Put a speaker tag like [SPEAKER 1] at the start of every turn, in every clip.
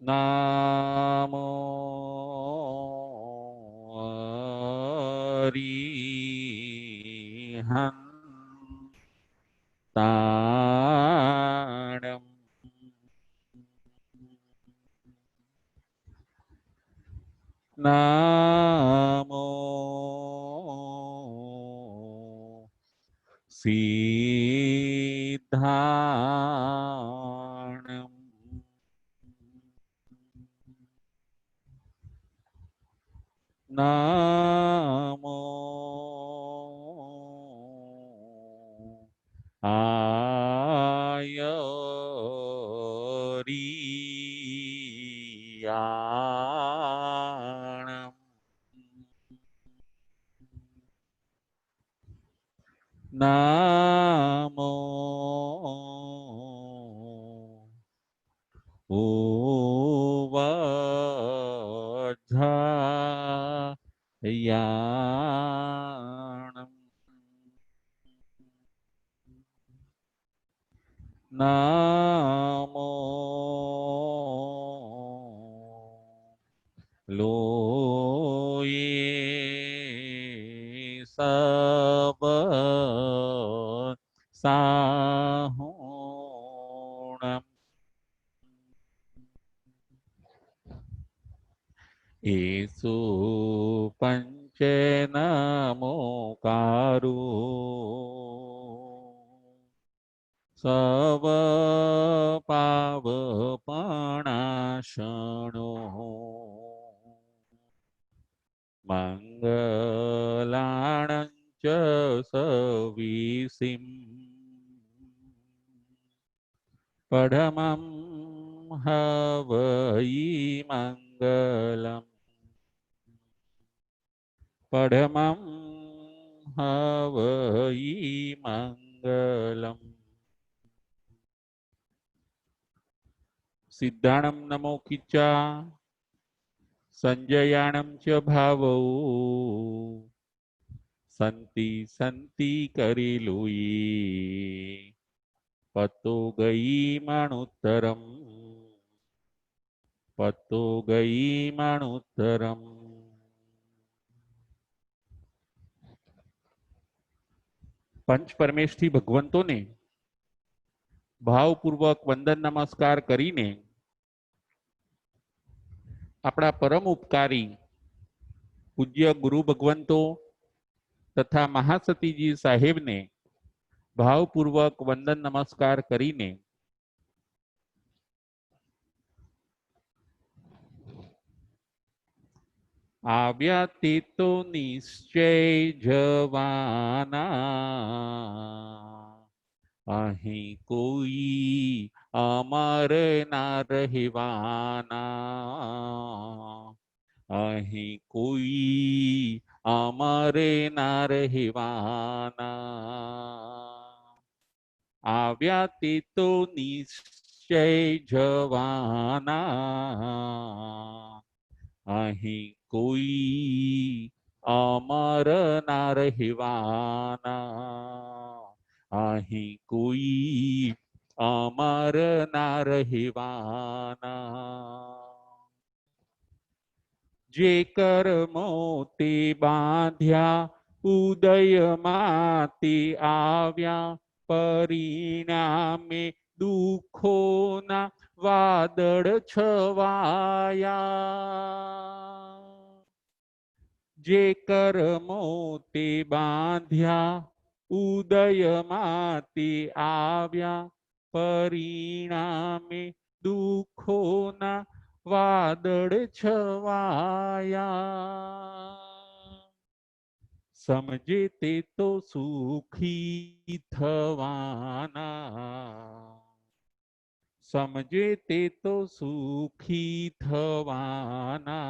[SPEAKER 1] નામો અરિહંતાણમ નામો સિદ્ધાણમ નામો આયરિયાણમ નામો ઉવધ્યાયાણમ નામો લોયે સબ સાહુણમ એસુ પંચ નમોકારો સવ પાવપણાશણો મંગલાણં ચ સવિસિં પડમં હવઈ મંગલમ પડમં હવઈ મંગલમ સિદ્ધાણમ નમો કિચ્ચા સંજયાણમ ચ ભાવૌ સંતિ સંતિ કરી લોયે પતો ગઈ મણુત્તરમ પતો ગઈ મણુત્તરમ પંચ પરમેશથી ભગવંતોને ભાવપૂર્વક વંદન નમસ્કાર કરીને આપણા પરમ ઉપકારી પૂજ્ય ગુરુ ભગવંતો તથા મહાસતીજી સાહેબને ભાવપૂર્વક વંદન નમસ્કાર કરીને આવ્યા તે તો નિશ્ચય જવાના અહીં કોઈ અમર ના રહેવાના અહીં કોઈ અમર ના રહેવાના આવ્યા તે તો નિશ્ચય જવાના અહીં કોઈ અમર ના રહેવાના અહીં કોઈ અમર ના રહેવાના જે કર્મો તે બાંધ્યા ઉદયમાં તે આવ્યા પરિણામે દુઃખોના વાદળ છવાયા જે કર્મો તે બાંધ્યા ઉદયમાં તે આવ્યા પરિણામે દુઃખોના વાદળ છવાયા સમજે તે તો સુખી થવાના સમજે તે તો સુખી થવાના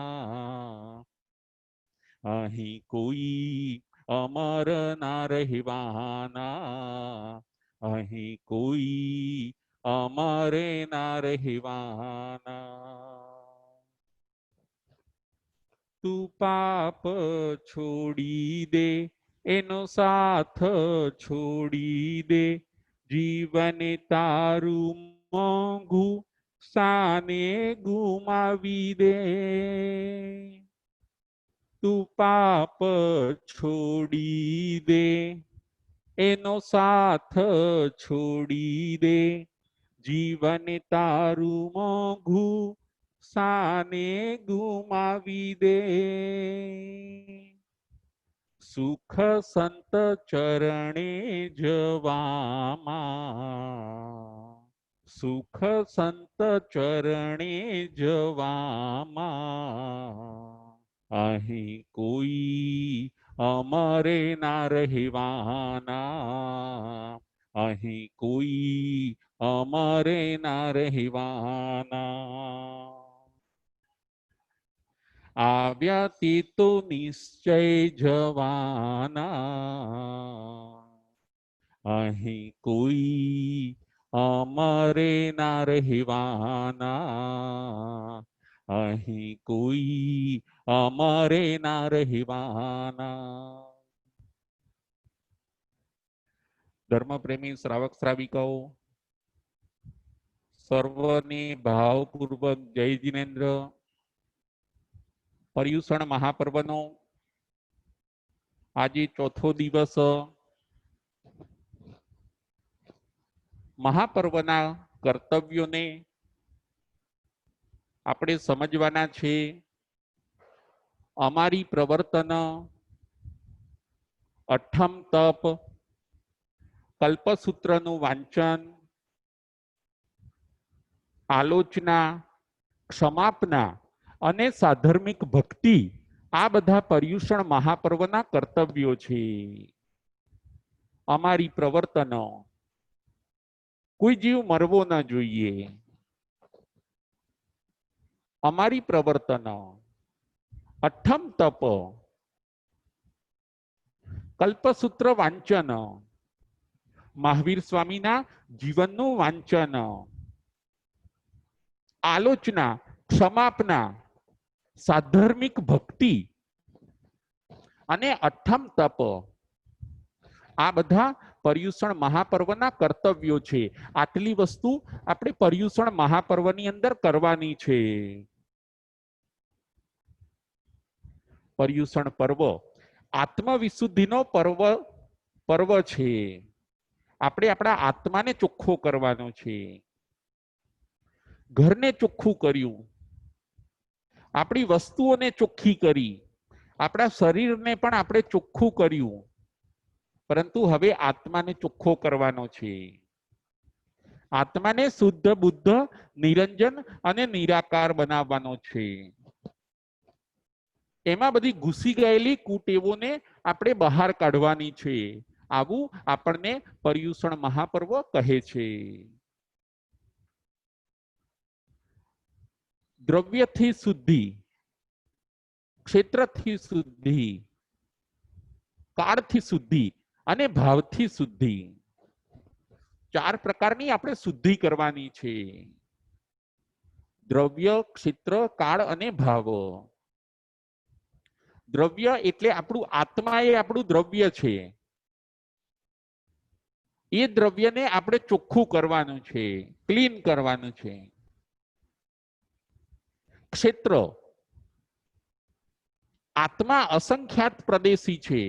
[SPEAKER 1] અહીં કોઈ અમર ના રહેવાના અહીં કોઈ અમર ના રહેવાના તું પાપ છોડી દે એનો સાથ છોડી દે જીવન તારું મોંઘું સાને ગુમાવી દે, તું પાપ છોડી દે, એનો સાથ છોડી દે, જીવન તારું મોંઘું સાને ગુમાવી દે. સુખ સંત ચરણે જવામાં, સુખ સંત ચરણે જવામાં, અહીં કોઈ અમારે ના રહેવાના, અહીં કોઈ અમારે ના રહેવાના. આવ્યા તે તો નિશ્ચય જવાના, અહીં કોઈ અમારે ના રહેવાના, અહીં કોઈ અમારે ના રહેવાના. ધર્મપ્રેમી શ્રાવક શ્રાવિકાઓ સર્વને ભાવપૂર્વક જય જિનેન્દ્ર. પર્યુષણ મહાપર્વનો આજે ચોથો દિવસ. મહાપર્વના કર્તવ્યોને આપણે સમજવાના છે. અમારી પ્રવર્તન, અઠમ તપ, કલ્પસૂત્રનું વાંચન, આલોચના, ક્ષમાપના અને સાધર્મિક ભક્તિ, આ બધા પર્યુષણ મહાપર્વના કર્તવ્યો છે. અમારી પ્રવર્તનો, કોઈ જીવ મરવો ન જોઈએ. અમારી પ્રવર્તનો, અઠમ તપ, કલ્પસૂત્ર વાંચન, મહાવીર સ્વામીના જીવનનું વાંચન, આલોચના, ક્ષમાપના, સાધર્મિક ભક્તિ અને અઠમ તપ, આ બધા પર્યુષણ મહાપર્વના કર્તવ્યો છે. આટલી વસ્તુ આપણે પર્યુષણ મહાપર્વની અંદર કરવાની છે. પર્યુષણ પર્વ આત્મવિશુદ્ધિનો પર્વ છે. આપણે આપણા આત્માને ચોખ્ખો કરવાનો છે. ઘરને ચોખ્ખું કર્યું, આપણી વસ્તુઓને ચોખ્ખી કરી, આપણા શરીરને પણ આપણે ચોખ્ખું કર્યું, પરંતુ હવે આત્માને ચોખ્ખો કરવાનો છે. આત્માને શુદ્ધ, બુદ્ધ, નિરંજન અને નિરાકાર બનાવવાનો છે. એમાં બધી ઘૂસી ગયેલી કુટેવોને આપણે બહાર કાઢવાની છે. આવું આપણને પર્યુષણ મહાપર્વ કહે છે. દ્રવ્યથી શુદ્ધિ, ક્ષેત્રથી શુદ્ધિ, કાળથી શુદ્ધિ અને ભાવથી શુદ્ધિ, ચાર પ્રકારની આપણે શુદ્ધિ કરવાની છે. દ્રવ્ય, ક્ષેત્ર, કાળ અને ભાવ. દ્રવ્ય એટલે આપણું આત્મા, એ આપણું દ્રવ્ય છે. એ દ્રવ્યને આપણે ચોખ્ખું કરવાનું છે, ક્લીન કરવાનું છે. ક્ષેત્ર, આત્મા અસંખ્યાત પ્રદેશી છે.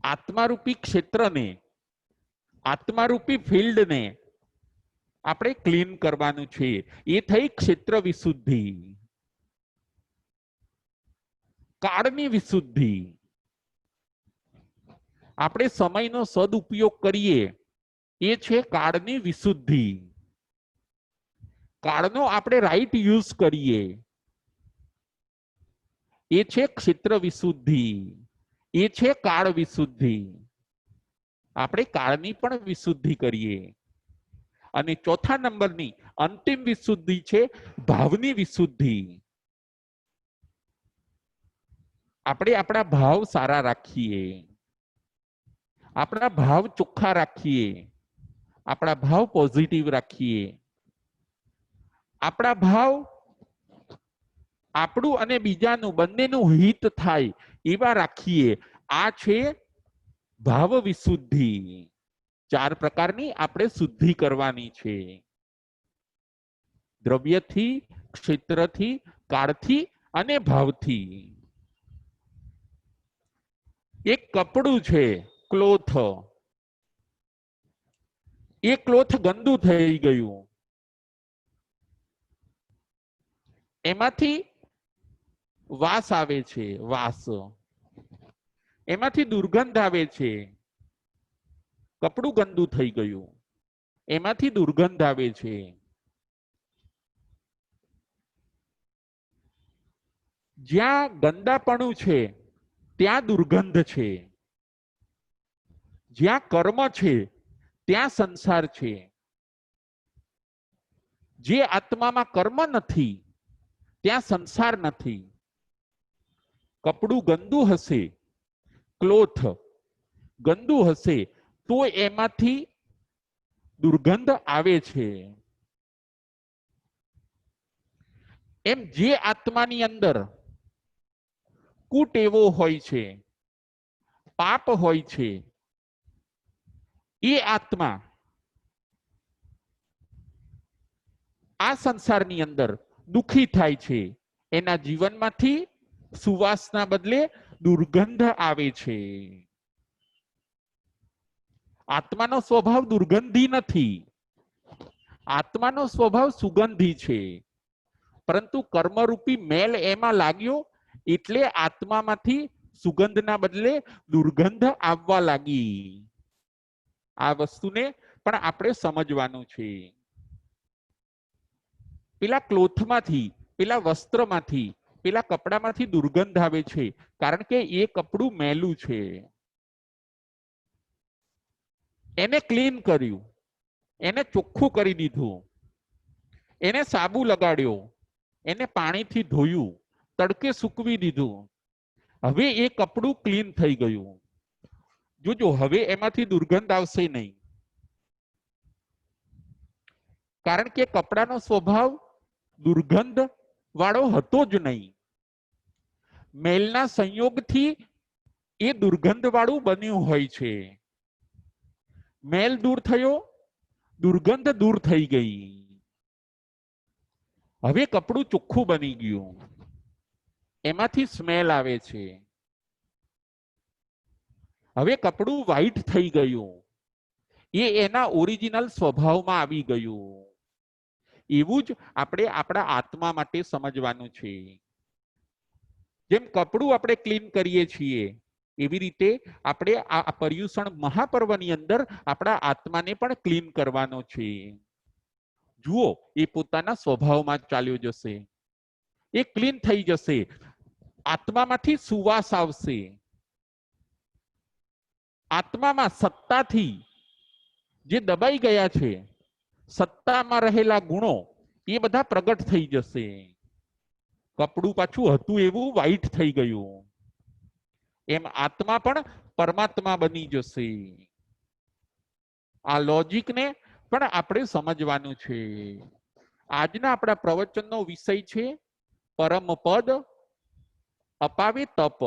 [SPEAKER 1] આત્મારૂપી ક્ષેત્રને, આત્મારૂપી ફિલ્ડને આપણે ક્લીન કરવાનું છે. એ થઈ ક્ષેત્ર વિશુદ્ધિ. કાળની વિશુદ્ધિ, આપણે સમયનો સદુપયોગ કરીએ, એ છે કાળની વિશુદ્ધિ. કાળનો આપણે રાઈટ યુઝ કરીએ, એ છે ક્ષેત્ર વિશુદ્ધિ. એ છે કાળ વિશુદ્ધિ. આપણે કાળની પણ વિશુદ્ધિ કરીએ. અને ચોથા નંબરની અંતિમ વિશુદ્ધિ છે ભાવની વિશુદ્ધિ. આપણે આપણા ભાવ સારા રાખીએ, આપણા ભાવ ચોખ્ખા રાખીએ, આપણા ભાવ પોઝિટિવ રાખીએ, આપણા ભાવ આપણું અને બીજાનું બંનેનું હિત થાય એવા રાખીએ. આ છે ભાવ વિશુદ્ધિ. ચાર પ્રકારની આપણે શુદ્ધિ કરવાની છે. દ્રવ્યથી, ક્ષેત્રથી, કાળથી અને ભાવથી. એક કપડું છે, ક્લોથ. એ ક્લોથ ગંદુ થઈ ગયું, એમાંથી વાસ આવે છે, વાસ. એમાંથી દુર્ગંધ આવે છે. કપડું ગંદુ થઈ ગયું, એમાંથી દુર્ગંધ આવે છે. જ્યાં ગંદાપણું છે ત્યાં દુર્ગંધ છે. જ્યાં કર્મ છે ત્યાં સંસાર છે. જે આત્મામાં કર્મ નથી ત્યાં સંસાર નથી. કપડું ગંદુ હશે, ક્લોથ ગંદુ હશે તો એમાંથી દુર્ગંધ આવે છે. એમ જે આત્માની અંદર કુટેવો હોય છે, પાપ હોય છે, એ આત્મા આ સંસારની અંદર દુખી થાય છે. એના જીવનમાંથી સુવાસના બદલે દુર્ગંધ આવે છે. આત્માનો સ્વભાવ દુર્ગંધી નથી, આત્માનો સ્વભાવ સુગંધી છે. પરંતુ કર્મરૂપી મેલ એમાં લાગ્યો એટલે આત્મામાંથી સુગંધના બદલે દુર્ગંધ આવવા લાગી. આ વસ્તુને પણ આપણે સમજવાનું છે. પેલા ક્લોથમાંથી, પેલા વસ્ત્રમાંથી, પેલા કપડામાંથી દુર્ગંધ આવે છે કારણ કે એ કપડું મેલું છે. એને ક્લીન કર્યું, એને ચોખ્ખું કરી દીધું, એને સાબુ લગાડ્યો, એને પાણીથી ધોયું, તડકે સૂકવી દીધું. હવે એ કપડું ક્લીન થઈ ગયું. જોજો હવે એમાંથી દુર્ગંધ આવશે નહીં, કારણ કે કપડાનો સ્વભાવ દુર્ગંધ વાળો હતો જ નહીં. મેલના સંયોગથી એ દુર્ગંધ વાળું બન્યું હોય છે. મેલ દૂર થયો, દુર્ગંધ દૂર થઈ ગઈ. હવે કપડું ચોખ્ખું બની ગયું, એમાંથી સ્મેલ આવે છે. હવે કપડું વ્હાઈટ થઈ ગયું, એ એના ઓરિજિનલ સ્વભાવમાં આવી ગયું. એવું જ આપણે આપણા આત્મા માટે સમજવાનું છે. જેમ કપડું આપણે ક્લીન કરીએ છીએ એવી રીતે આપણે આ પર્યુષણ મહાપર્વની અંદર આપણા આત્માને પણ ક્લીન કરવાનો છે. જુઓ, એ પોતાના સ્વભાવમાં ચાલ્યો જશે, એ ક્લીન થઈ જશે. આત્મામાંથી સુવાસ આવશે. આત્મામાં સત્તાથી જે દબાઈ ગયા છે, સત્તામાં રહેલા ગુણો એ બધા પ્રગટ થઈ જશે. કપડું પાછું હતું એવું વ્હાઈટ થઈ ગયું. એમ આત્મા પણ પરમાત્મા બની જશે. આ લોજિકને પણ આપણે સમજવાનું છે. આજના આપણા પ્રવચનનો વિષય છે પરમ પદ અપાવે તપ.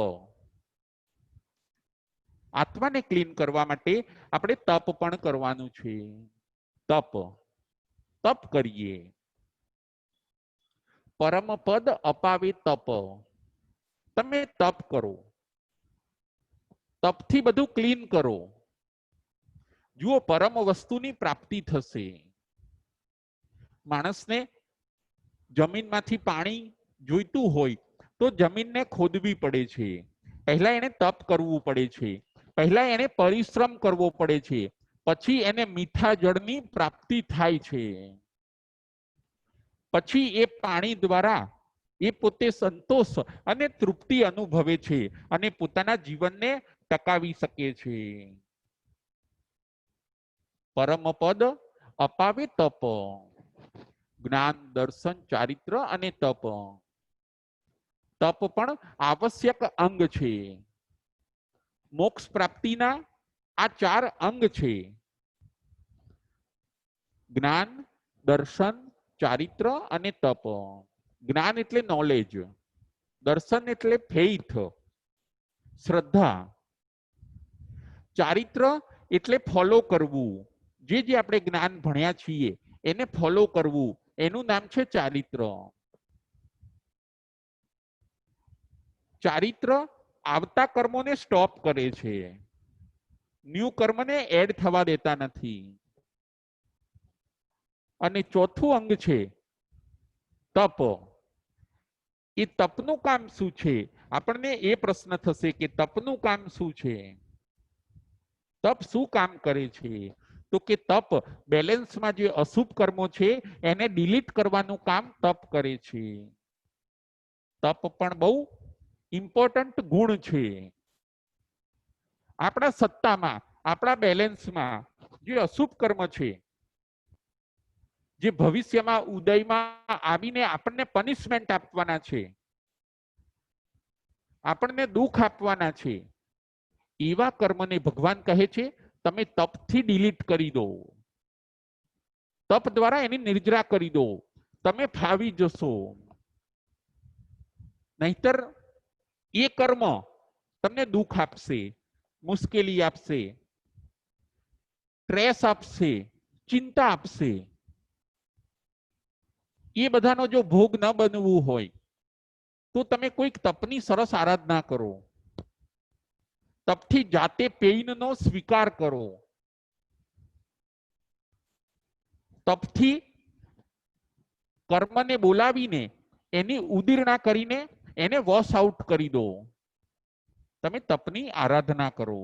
[SPEAKER 1] આત્માને ક્લીન કરવા માટે આપણે તપ પણ કરવાનું છે. તપ તપ કરીએ. પરમ પદ અપાવે તપ. તમે તપ કરો, તપથી બધું ક્લીન કરો. જુઓ, પરમ વસ્તુની પ્રાપ્તિ થશે. માણસને જમીનમાંથી પાણી જોઈતું હોય તો જમીનને ખોદવી પડે છે. પહેલા એને તપ કરવું પડે છે, પહેલા એને પરિશ્રમ કરવો પડે છે, પછી એને મીઠા જળની પ્રાપ્તિ થાય છે. પછી એ પાણી દ્વારા એ પોતે સંતોષ અને તૃપ્તિ અનુભવે છે અને પોતાના જીવનને ટકાવી શકે છે. પરમ પદ અપાવે તપ. જ્ઞાન, દર્શન, ચારિત્ર અને તપ. તપ પણ આવશ્યક અંગ છે. મોક્ષ પ્રાપ્તિના આ 4 અંગ છે: જ્ઞાન, દર્શન, ચારિત્ર અને તપ. જ્ઞાન એટલે નોલેજ, દર્શન એટલે ફેઇથ, શ્રદ્ધા, ચારિત્ર એટલે ફોલો કરવું. જે આપણે જ્ઞાન ભણ્યા છીએ એને ફોલો કરવું, એનું નામ છે ચારિત્ર. ચારિત્ર આવતા કર્મોને સ્ટોપ કરે છે, ન્યુ કર્મને એડ થવા દેતા નથી. અને ચોથું અંગ છે તપ. એ તપનું કામ શું છે? આપણને એ પ્રશ્ન થશે કે તપનું કામ શું છે? તપ શું કામ કરે છે? તો કે તપ બેલેન્સમાં જે અશુભ કર્મો છે એને ડિલીટ કરવાનું કામ તપ કરે છે. તપ પણ બહુ ઇમ્પોર્ટન્ટ ગુણ છે. આપણા સત્તામાં, આપણા બેલેન્સમાં જે અશુભ કર્મ છે, જે ભવિષ્યમાં ઉદયમાં આવીને આપણને પનિશમેન્ટ આપવાના છે, આપણને દુઃખ આપવાના છે, એવા કર્મને ભગવાન કહે છે તમે તપથી ડિલીટ કરી દો. તપ દ્વારા એની નિર્જરા કરી દો, તમે ફાવી જશો. નહીતર એ કર્મ તમને દુઃખ આપશે, મુશ્કેલી આપશે, સ્ટ્રેસ આપશે, ચિંતા આપશે. એ બધાનો જો ભોગ ન બનવું હોય તો તમે કોઈક તપની સરસ આરાધના કરો, તપથી જાતે પેઇનનો સ્વીકાર કરો, તપથી કર્મને બોલાવીને એની ઉદીરણા કરીને એને વોશ આઉટ કરી દો. તમે તપની આરાધના કરો.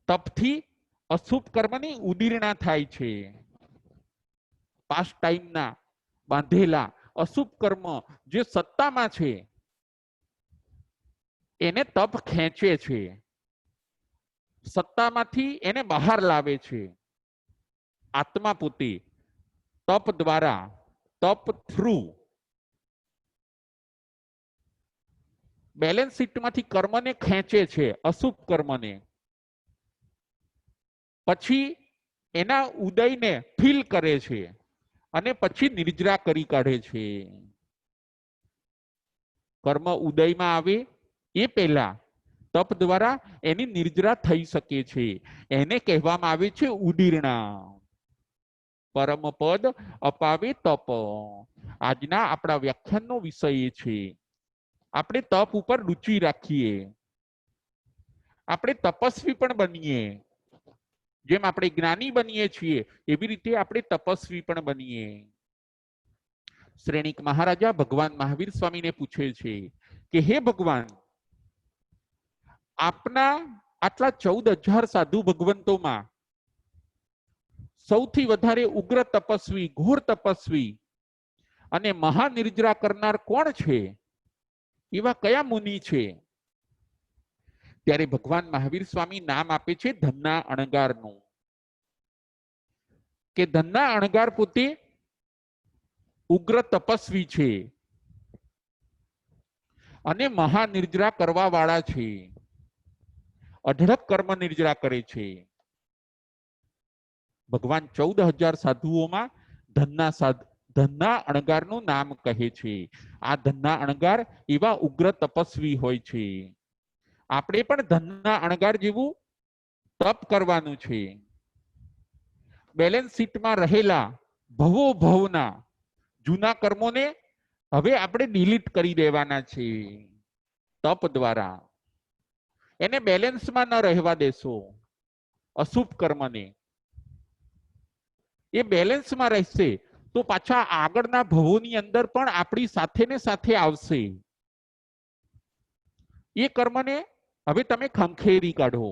[SPEAKER 1] તપથી અશુભ કર્મની ઉદીરણા થાય છે. પાસ્ટ ટાઈમના બાંધેલા અશુભ કર્મ જે સત્તામાં છે એને તપ ખેંચે છે, સત્તામાંથી એને બહાર લાવે છે. આત્મા પોતે તપ દ્વારા, તપ થ્રુ બેલેન્સ શીટમાંથી કર્મને ખેંચે છે, અશુભ કર્મને. પછી એના ઉદયને ફીલ કરે છે અને પછી નિર્જરા કરી કાઢે છે. કર્મ ઉદયમાં આવે એ પહેલા તપ દ્વારા એની નિર્જરા થઈ શકે છે. એને કહેવામાં આવે છે ઉદીરણા. પરમ પદ અપાવે તપ. આજના આપણા વ્યાખ્યાનનો વિષય એ છે. આપણે તપ ઉપર રુચિ રાખીએ, આપણે તપસ્વી પણ બનીએ. જેમ આપણે જ્ઞાની બનીએ છીએ એવી રીતે આપણે તપસ્વી પણ બનીએ. શ્રેણીક મહારાજા ભગવાન મહાવીર સ્વામીને પૂછે છે કે હે ભગવાન, આપના આટલા 14,000 સાધુ ભગવંતોમાં સૌથી વધારે ઉગ્ર તપસ્વી, ઘોર તપસ્વી અને મહાનિર્જરા કરનાર કોણ છે? એવા કયા મુનિ છે? ત્યારે ભગવાન મહાવીર સ્વામી નામ આપે છે ધન્ના અણગારનું. કે ધન્ના અણગાર પોતે ઉગ્ર તપસ્વી છે અને મહાનિર્જરા કરવા વાળા છે. અઢળક કર્મ નિર્જરા કરે છે. ભગવાન 14,000 સાધુઓમાં ધન્ના અણગારનું નામ કહે છે. આ ધન્ના અણગાર એવા ઉગ્ર તપસ્વી હોય છે. આપણે પણ ધન્ના અણગાર જેવું તપ કરવાનું છે. બેલેન્સ શીટમાં રહેલા ભવો ભવના જૂના કર્મોને હવે આપણે ડિલીટ કરી દેવાના છે તપ દ્વારા. એને બેલેન્સમાં ન રહેવા દેશો. અશુભ કર્મને એ બેલેન્સમાં રહેશે તો પાછા આગળના ભવોની અંદર પણ આપણી સાથે ને સાથે આવશે. એ કર્મને હવે તમે ખંખેરી કાઢો,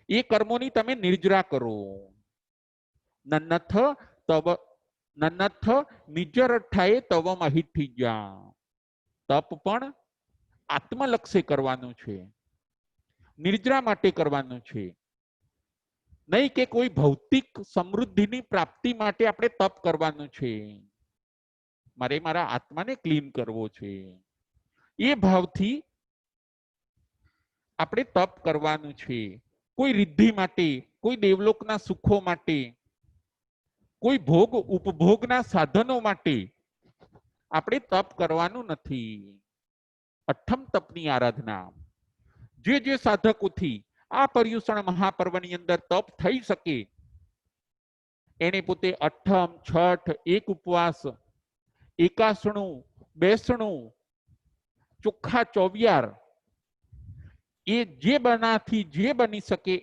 [SPEAKER 1] એ કર્મોની તમે નિર્જરા કરો. નન્નથ તવ નન્નથ નિજરઠાએ તવ મહિઠિજા. તપ પણ આત્મલક્ષે કરવાનું છે, નિર્જરા માટે કરવાનું છે. નહીં કે કોઈ ભૌતિક સમૃદ્ધિની પ્રાપ્તિ માટે આપણે તપ કરવાનું છે. મારે મારા આત્માને ક્લીન કરવો છે. એ ભાવથી આપણે તપ કરવાનું છે. કોઈ રિદ્ધિ માટે, કોઈ દેવલોકના સુખો માટે, કોઈ ભોગ ઉપભોગના સાધનો માટે આપણે તપ કરવાનું નથી. અઠ્ઠમ તપની આરાધના. જે સાધકોથી આ પર્યુષણ મહાપર્વની અંદર તપ થઈ શકે એને પોતે અઠમ, છઠ, એક ઉપવાસ, એકાસણું, બેસણું, ચોખ્ખા ચોવિયાર, એ જે બનાથી જે બની શકે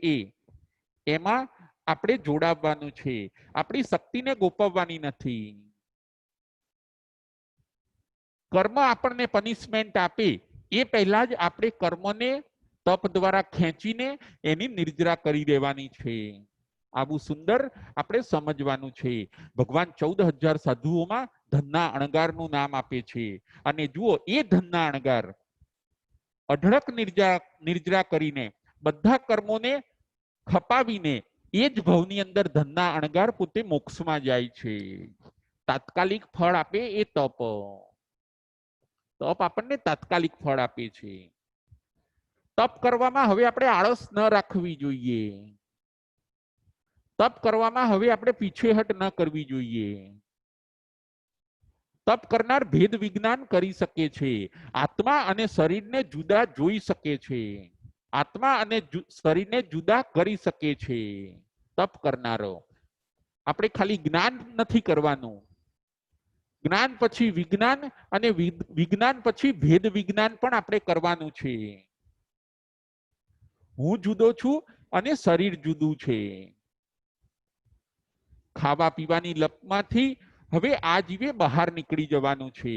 [SPEAKER 1] એમાં આપણે જોડાવવાનું છે. આપણી શક્તિને ગોપવવાની નથી. કર્મ આપણને પનિશમેન્ટ આપે એ પહેલા જ આપણે કર્મને તપ દ્વારા ખેંચીને એની નિર્જરા કરી દેવાની છે. આવું સુંદર આપણે સમજવાનું છે. ભગવાન 14,000 સાધુઓમાં ધનના અણગારનું નામ આપે છે. અને જુઓ, એ ધનના અણગાર અઢળક નિર્જરા કરીને બધા કર્મોને ખપાવીને એ જ ભવની અંદર ધનના અણગાર પોતે મોક્ષમાં જાય છે. તાત્કાલિક ફળ આપે એ તપ. તપ આપણને તાત્કાલિક ફળ આપે છે. તપ કરવામાં હવે આપણે આળસ ન રાખવી જોઈએ. તપ કરવામાં હવે આપણે પીછેહટ ન કરવી જોઈએ. તપ કરનાર ભેદ વિજ્ઞાન કરી શકે છે. આત્મા અને શરીરને જુદા જોઈ શકે છે. આત્મા અને શરીરને જુદા કરી શકે છે તપ કરનારો. આપણે ખાલી જ્ઞાન નથી કરવાનું. જ્ઞાન પછી વિજ્ઞાન અને વિજ્ઞાન પછી ભેદ વિજ્ઞાન પણ આપણે કરવાનું છે. હું જુદો છું અને શરીર જુદું છે. ખાવા પીવાની લપમાંથી હવે આ જીવે બહાર નીકળી જવાનું છે.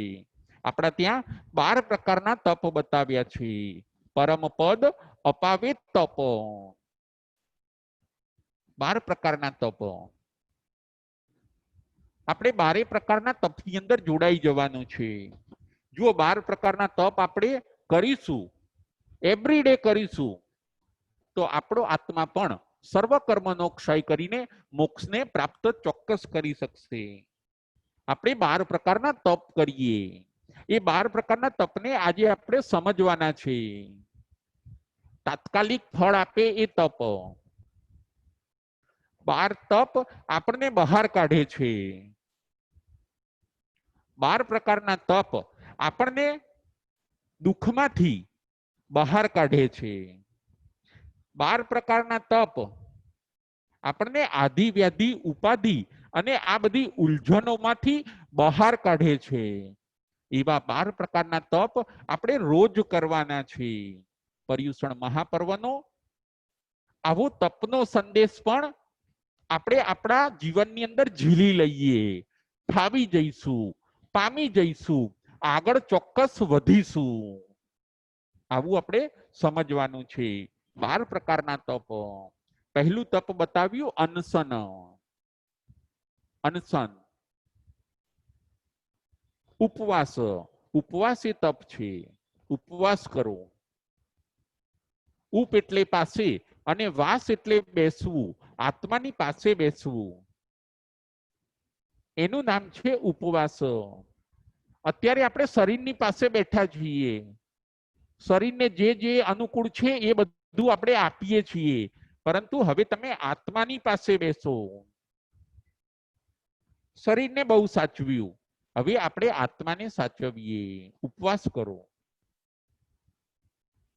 [SPEAKER 1] આપણા ત્યાં 12 પ્રકારના તપ બતાવ્યા છે. પરમ પદ અપાવે તપ. 12 પ્રકારના તપ. આપણે 12 પ્રકારના તપની અંદર જોડાઈ જવાનું છે. જો 12 પ્રકારના તપ આપણે કરીશું, એવરી ડે કરીશું, તો આપણો આત્મા પણ સર્વ કર્મનો ક્ષય કરીને મોક્ષને પ્રાપ્ત ચોક્કસ કરી શકશે. આપણે 12 પ્રકારના તપ કરીએ. એ 12 પ્રકારના તપને આજે આપણે સમજવાના છે. તાત્કાલિક ફળ આપે એ તપ. 12 તપ આપણને બહાર કાઢે છે. 12 પ્રકારના તપ આપણને દુઃખમાંથી બહાર કાઢે છે. 12 પ્રકારના તપ આપણને આધિ વ્યાધિ ઉપાધિ અને આ બધી ઉલઝનોમાંથી બહાર કાઢે છે. એવા 12 પ્રકારના તપ આપણે રોજ કરવાના છે. પર્યુષણ મહાપર્વનો આવો તપનો સંદેશ પણ આપણે આપણા જીવનની અંદર ઝીલી લઈએ. ફાવી જઈશું, પામી જઈશું, આગળ ચોક્કસ વધીશું. આવું આપણે સમજવાનું છે. 12 પ્રકારના તપ. પહેલું તપ બતાવ્યું અનશન. અનશન. ઉપવાસ. ઉપવાસ એ તપ છે. ઉપવાસ કરો. ઉપ એટલે પાસે અને વાસ એટલે બેસવું, આત્માની પાસે બેસવું. એનું નામ છે ઉપવાસ. અત્યારે આપણે શરીરની પાસે બેઠા છીએ. શરીરને જે જે અનુકૂળ છે એ બધું આપણે આપીએ છીએ, પરંતુ હવે તમે આત્માની પાસે બેસો. શરીરને બહુ સાચવ્યું, હવે આપણે આત્માને સાચવીએ. ઉપવાસ કરો.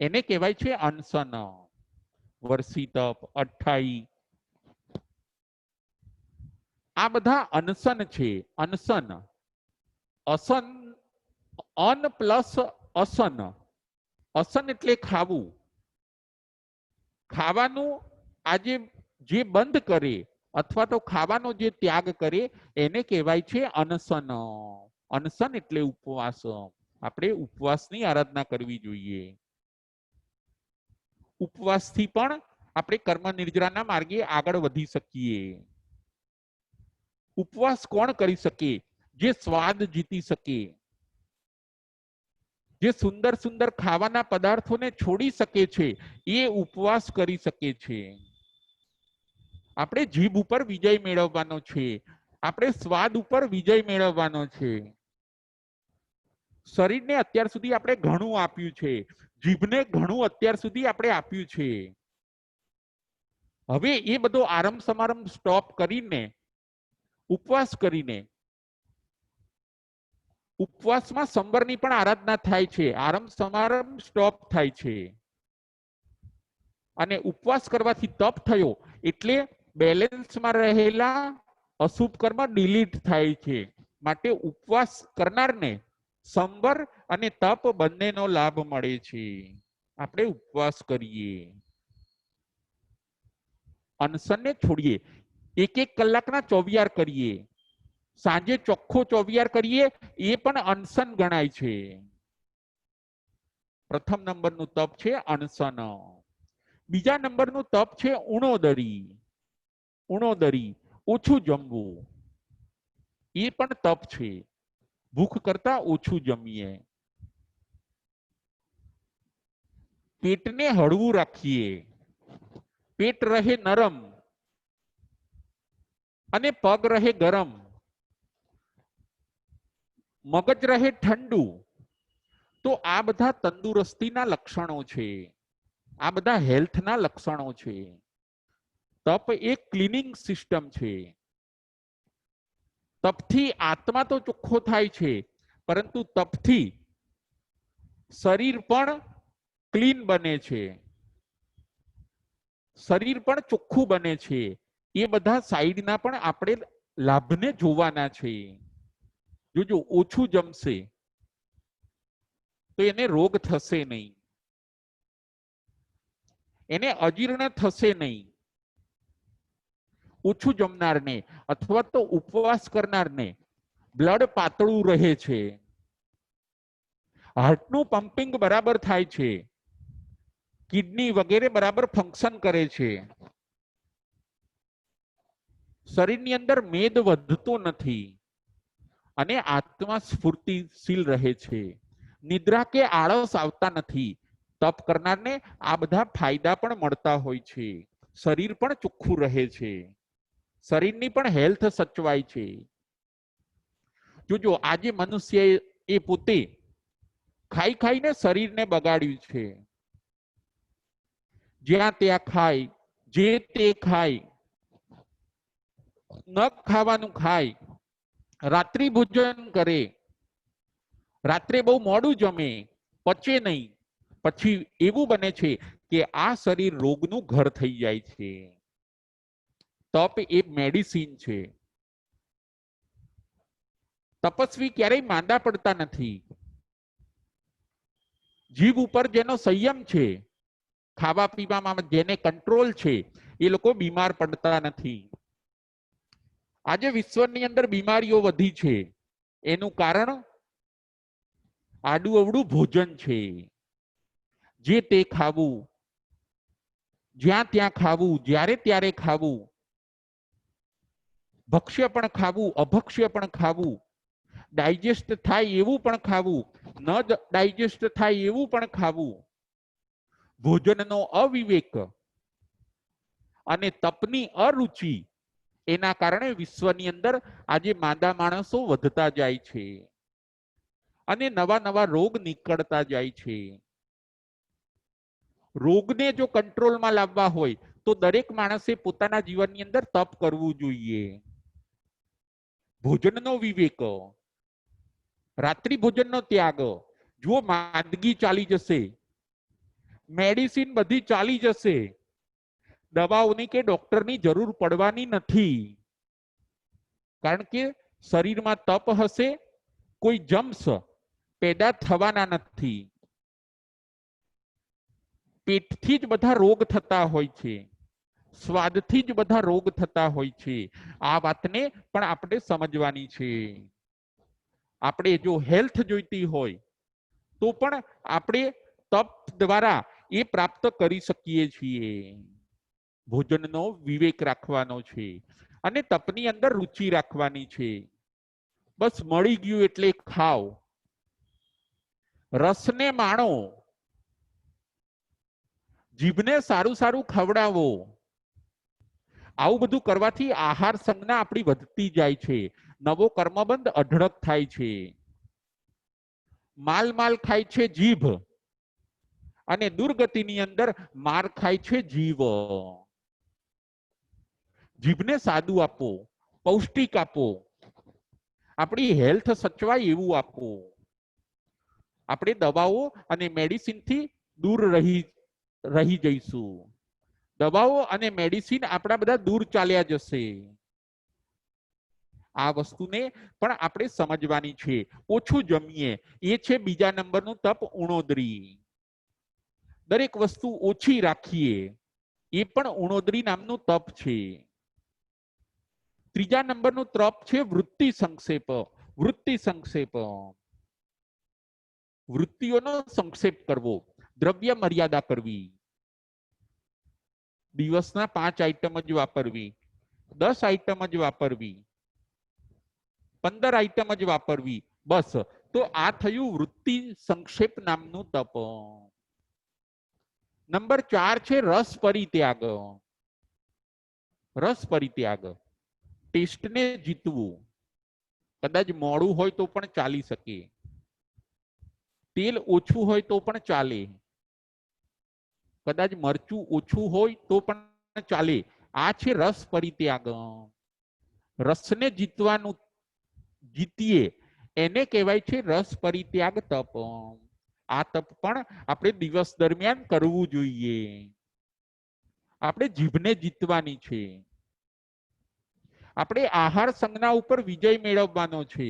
[SPEAKER 1] એને કહેવાય છે અનશન. વર્ષી તપ, અઠ્ઠાઈ, આ બધા અનશન છે. અનશન. અસન, અન પ્લસ અસન. અસન એટલે ખાવું. ખાવાનું આજે જે બંધ કરે અથવા તો ખાવાનો જે ત્યાગ કરે એને કહેવાય છે અનશન. અનશન એટલે ઉપવાસ. આપણે ઉપવાસની આરાધના કરવી જોઈએ. ઉપવાસથી પણ આપણે કર્મ નિર્જરાના માર્ગે આગળ વધી શકીએ. ઉપવાસ કોણ કરી શકે? જે સ્વાદ જીતી શકે, જે સુંદર સુંદર ખાવાના પદાર્થોને છોડી શકે છે, એ ઉપવાસ કરી શકે છે. આપણે જીભ ઉપર વિજય મેળવવાનો છે. આપણે સ્વાદ ઉપર વિજય મેળવવાનો છે. શરીરને અત્યાર સુધી આપણે ઘણું આપ્યું છે. જીભને ઘણું અત્યાર સુધી આપણે આપ્યું છે. હવે એ બધો આરંભ સમારંભ સ્ટોપ કરીને ઉપવાસ કરીને, ઉપવાસમાં સંવરની પણ આરાધના થાય છે. આરંભ સમારંભ સ્ટોપ થાય છે. અને ઉપવાસ કરવાથી તપ થયો એટલે બેલેન્સમાં રહેલા અશુભ કર્મ ડિલીટ થાય છે. માટે ઉપવાસ કરનારને સંવર અને તપ બંનેનો લાભ મળે છે. આપણે ઉપવાસ કરીએ, અનશનને છોડીએ, 1-1 કલાકના ચોવિયાર કરીએ, સાંજે ચોખ્ખો ચોવિયાર કરીએ, એ પણ અનશન ગણાય છે. પ્રથમ નંબરનું તપ છે અનશન. બીજા નંબરનું તપ છે ઉણોદરી. ઉણોદરી ઓછું જમવું, એ પણ તપ છે. ભૂખ કરતા ઓછું જમીએ, પેટને હળવું રાખીએ, પેટ રહે નરમ અને પગ રહે ગરમ, મગજ રહે ઠંડુ. તો આ બધા તંદુરસ્તીના લક્ષણો છે, આ બધા હેલ્થના લક્ષણો છે. તપ એક ક્લીનિંગ સિસ્ટમ છે. તપથી આત્મા તો ચોખ્ખો થાય છે, પરંતુ તપથી શરીર પણ ક્લીન બને છે, શરીર પણ ચોખ્ખું બને છે. એ બધા સાઈડના પણ આપણે લાભને જોવાના છે. જોજો ઓછું જમશે તો એને રોગ થશે નહીં, એને અજીર્ણ થશે નહીં. ઓછું જમનારને અથવા તો ઉપવાસ કરનારને બ્લડ પાતળું રહે છે, હાર્ટનું પમ્પિંગ બરાબર થાય છે, કિડની વગેરે બરાબર ફંક્શન કરે છે, શરીરની અંદર મેદ વધતો નથી અને આત્મા સ્ફૂર્તિશીલ રહે છે. નિદ્રા કે આળસ આવતા નથી. તપ કરનારને આ બધા ફાયદા પણ મળતા હોય છે. શરીર પણ ચોખ્ખું રહે છે, શરીરની પણ હેલ્થ સચવાય છે. જોજો આજે મનુષ્ય એ પોતે ખાઈ ખાઈને શરીરને બગાડ્યું છે. જ્યાં ત્યાં ખાય, જે તે ખાય, ન ખાવાનું ખાય, રાત્રિ ભોજન કરે, રાત્રે બહુ મોડું જમે, પચે નહીં, પછી એવું બને છે કે આ શરીર રોગનું ઘર થઈ જાય છે. તપ એ મેડિસિન છે. તપસ્વી ક્યારેય માંદા પડતા નથી. જીભ ઉપર જેનો સંયમ છે, ખાવા પીવામાં જેને કંટ્રોલ છે, એ લોકો બીમાર પડતા નથી. આજે વિશ્વની અંદર બીમારીઓ વધી છે, એનું કારણ આડું અવડું ભોજન છે. જે તે ખાવું, જ્યાં ત્યાં ખાવું, જ્યારે ત્યારે ખાવું, ભક્ષ્ય પણ ખાવું, અભક્ષ્ય પણ ખાવું, ડાયજેસ્ટ થાય એવું પણ ખાવું, ન ડાયજેસ્ટ થાય એવું પણ ખાવું. ભોજનનો અવિવેક અને તપની અરુચિ, એના કારણે વિશ્વની અંદર આજે માંદા માણસો વધતા જાય છે અને નવા નવા રોગ નીકળતા જાય છે. રોગને જો કંટ્રોલમાં લાવવા હોય તો દરેક માણસે પોતાના જીવનની અંદર તપ કરવું જોઈએ. ભોજનનો વિવેક, રાત્રિ ભોજનનો ત્યાગ. જો માંદગી ચાલી જશે, મેડિસિન બધી ચાલી જશે, દવાઓની કે ડોક્ટરની જરૂર પડવાની નથી. કારણ કે શરીરમાં તપ હશે, કોઈ જમ્સ પેદા થવાના નથી. પેટથી જ બધા રોગ થતા હોય છે, સ્વાદથી જ બધા રોગ થતા હોય છે. આ વાતને પણ આપણે સમજવાની છે. આપણે જો હેલ્થ જોઈતી હોય તો પણ આપણે તપ દ્વારા એ પ્રાપ્ત કરી શકીએ છીએ. ભોજનનો વિવેક રાખવાનો છે અને તપની અંદર રુચિ રાખવાની છે. બસ મળી ગયું એટલે ખાઓ, રસને માણો, જીભને સારું સારું ખવડાવો. આવું બધું કરવાથી આહાર સંજ્ઞા આપણી વધતી જાય છે, નવો કર્મબંધ અઢળક થાય છે. માલ માલ ખાય છે જીભ અને દુર્ગતિની અંદર માર ખાય છે જીવ. જીભને સાદું આપો, પૌષ્ટિક આપો, આપણી હેલ્થ સચવાય એવું આપો. આપણે દવાઓ અને મેડિસિનથી દૂર રહી જઈશું. દવાઓ અને મેડિસિન આપણા બધા દૂર ચાલ્યા જશે. આ વસ્તુને પણ આપણે સમજવાની છે. ઓછું જમીએ એ છે બીજા નંબરનું તપ ઉણોદરી. દરેક વસ્તુ ઓછી રાખીએ એ પણ ઉણોદરી નામનું તપ છે. ત્રીજા નંબરનું તપ છે વૃત્તિ સંક્ષેપ. વૃત્તિ સંક્ષેપ, વૃત્તિઓનો સંક્ષેપ કરવો, દ્રવ્ય મર્યાદા કરવી, દિવસના 5 આઈટમ જ વાપરવી, 10 આઈટમ જ વાપરવી, 15 આઈટમ જ વાપરવી, બસ. તો આ થયું વૃત્તિ સંક્ષેપ નામનું તપ. નંબર 4 છે રસ પરિત્યાગ. રસ પરિત્યાગ, ટેસ્ટને જીતવું. કદાચ મોડું હોય તો પણ ચાલી શકે, તેલ ઓછું હોય તો પણ ચાલે, કદાચ મરચું ઓછું હોય તો પણ ચાલે. આ છે રસ પરિત્યાગ. રસને જીતવાનું, જીતીએ એને કહેવાય છે રસ પરિત્યાગ તપ. આ તપ પણ આપણે દિવસ દરમિયાન કરવું જોઈએ. આપણે જીભને જીતવાની છે. આપણે આહાર સંજ્ઞા ઉપર વિજય મેળવવાનો છે.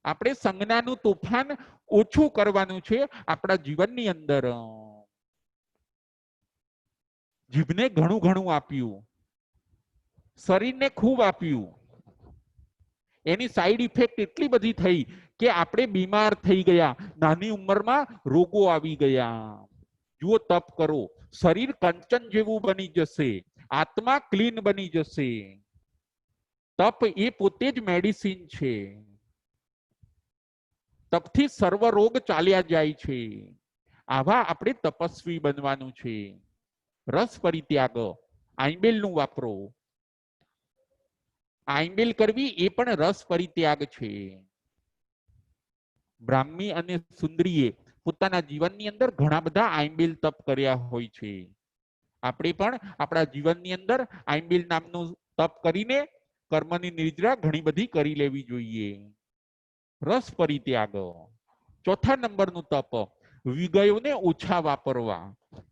[SPEAKER 1] આપણે સંજ્ઞાનું તોફાન ઓછું કરવાનું છે આપણા જીવનની અંદર. જીભને ઘણું ઘણું આપ્યું, શરીરને ખૂબ આપ્યું, એની સાઈડ ઇફેક્ટ એટલી બધી થઈ કે આપણે બીમાર થઈ ગયા, નાની ઉંમરમાં રોગો આવી ગયા. જુઓ, તપ કરો, શરીર કંચન જેવું બની જશે, આત્મા ક્લીન બની જશે. તપ એ પોતે જ મેડિસિન છે. તપથી સર્વ રોગ ચાલ્યા જાય છે. આવા આપણે તપસ્વી બનવાનું છે. રસ પરિત્યાગ, આંબેલનું વાપરો. આંબેલ કરવી એ પણ રસ પરિત્યાગ છે. બ્રાહ્મી અને સુંદરીએ પોતાના જીવનની અંદર ઘણા બધા આંબેલ તપ કર્યા હોય છે. આપણે પણ આપણા જીવનની અંદર આંબેલ નામનું તપ કરીને કર્મની નિર્જરા ઘણી બધી કરી લેવી જોઈએ. રસ પરિત્યાગ. ચોથા નંબરનું તપ વિગયોને ઓછા વાપરવા.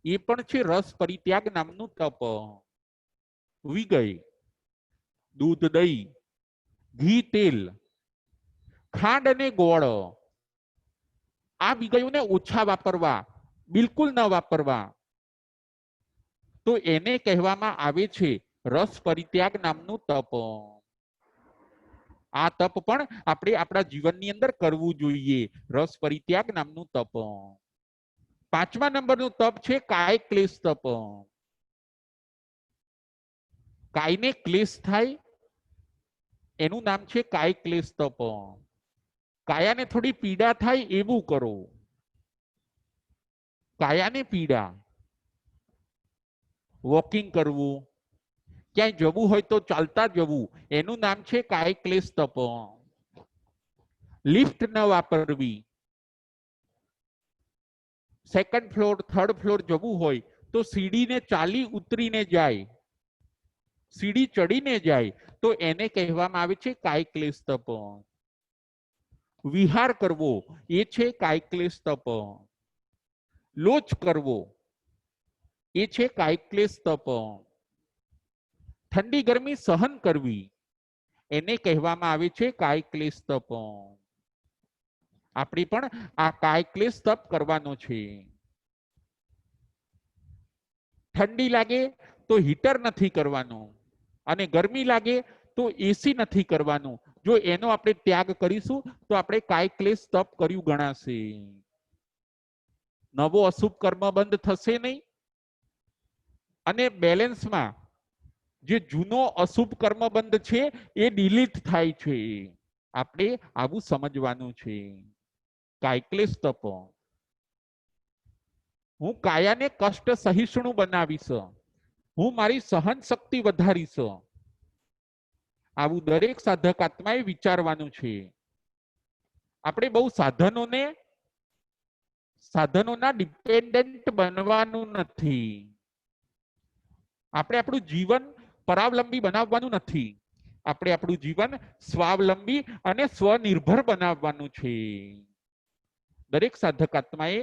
[SPEAKER 1] એ પણ છે રસ પરિત્યાગ નામનું તપ. વિગય, દૂધ, દહીં, ઘી, તેલ, ખાંડ અને ગોળ, આ વિગયોને ઓછા વાપરવા, બિલકુલ ન વાપરવા. તો એને કહેવામાં આવે છે રસ પરિત્યાગ નામનું તપ. આ તપ પણ આપણે આપણા જીવનની અંદર કરવું જોઈએ. રસ પરિત્યાગ નામનું તપ. પાંચમા નંબરનું તપ છે કાય ક્લેશ તપ. કાયને ક્લેશ થાય એનું નામ છે કાય ક્લેશ તપ. કાયાને થોડી પીડા થાય એવું કરો. કાયાને પીડા, વોકિંગ કરવું, ક્યાંય જવું હોય તો ચાલતા જવું, એનું નામ છે કાય ક્લેશ તપ. લિફ્ટ ન વાપરવી. સેકન્ડ ફ્લોર, થર્ડ ફ્લોર જવું હોય તો સીડીને ચાલી ઉતરીને જાય, સીડી ચડીને જાય, તો એને કહેવામાં આવે છે કાય ક્લેશ તપ. વિહાર કરવો એ છે કાય ક્લેશ તપ. લોચ કરવો એ છે કાય ક્લેશ તપ. ઠંડી ગરમી સહન કરવી એને કહેવામાં આવે છે કાય ક્લેશ તપ. આપણે પણ આ કાય ક્લેશ તપ કરવાનો છે. ઠંડી લાગે તો હીટર નથી કરવાનું, અને ગરમી લાગે તો એસી નથી કરવાનું. જો એનો આપણે ત્યાગ કરીશું તો આપણે કાય ક્લેશ તપ કર્યું ગણાશે. નવો અશુભ કર્મ બંધ થશે નહીં, અને બેલેન્સમાં જે જૂનો અશુભ કર્મ બંધ છે એ ડિલીટ થાય છે. આપણે આવું સમજવાનું છે. કાય ક્લેશ તપ. હું કાયાને કષ્ટ સહિષ્ણુ બનાવીશ, હું મારી સહન શક્તિ વધારીશ. આવું દરેક સાધક આત્માએ વિચારવાનું છે. આપણે બહુ સાધનોના ડિપેન્ડન્ટ બનવાનું નથી. આપણે આપણું જીવન પરાવલંબી બનાવવાનું નથી. આપણે આપણું જીવન સ્વાવલંબી અને સ્વનિર્ભર બનાવવાનું છે. દરેક સાધક આત્માએ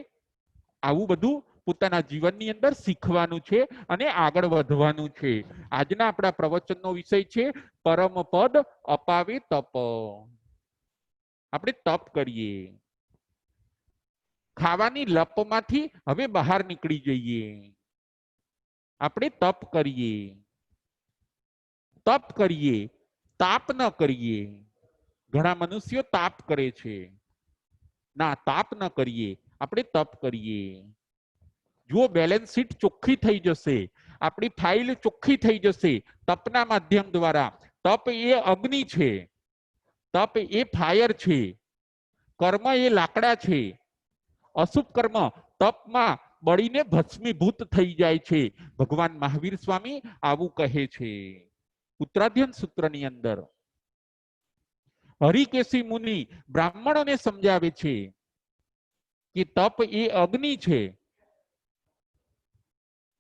[SPEAKER 1] આવું બધું પોતાના જીવનની અંદર શીખવાનું છે અને આગળ વધવાનું છે. આજના આપણા પ્રવચનનો વિષય છે પરમ પદ અપાવે તપ. આપણે તપ કરીએ, ખાવાની લપમાંથી હવે બહાર નીકળી જઈએ. આપણે તપ કરીએ, તપ કરીએ, તાપ ન કરીએ. ઘણા મનુષ્યો તાપ કરે છે. ના, તાપ ન કરીએ, આપણે તપ કરીએ. જુઓ, બેલેન્સ શીટ ચોખ્ખી થઈ જશે, આપણી ફાઇલ ચોખ્ખી થઈ જશે તપના માધ્યમ દ્વારા. તપ એ અગ્નિ છે, તપ એ ફાયર છે, કર્મ એ લાકડા છે. અશુભ કર્મ તપમાં બળીને ભસ્મીભૂત થઈ જાય છે. ભગવાન મહાવીર સ્વામી આવું કહે છે ઉત્તરાધ્યન સૂત્રની અંદર. હરિકેશી મુનિ બ્રાહ્મણોને સમજાવે છે કે તપ એ અગ્નિ છે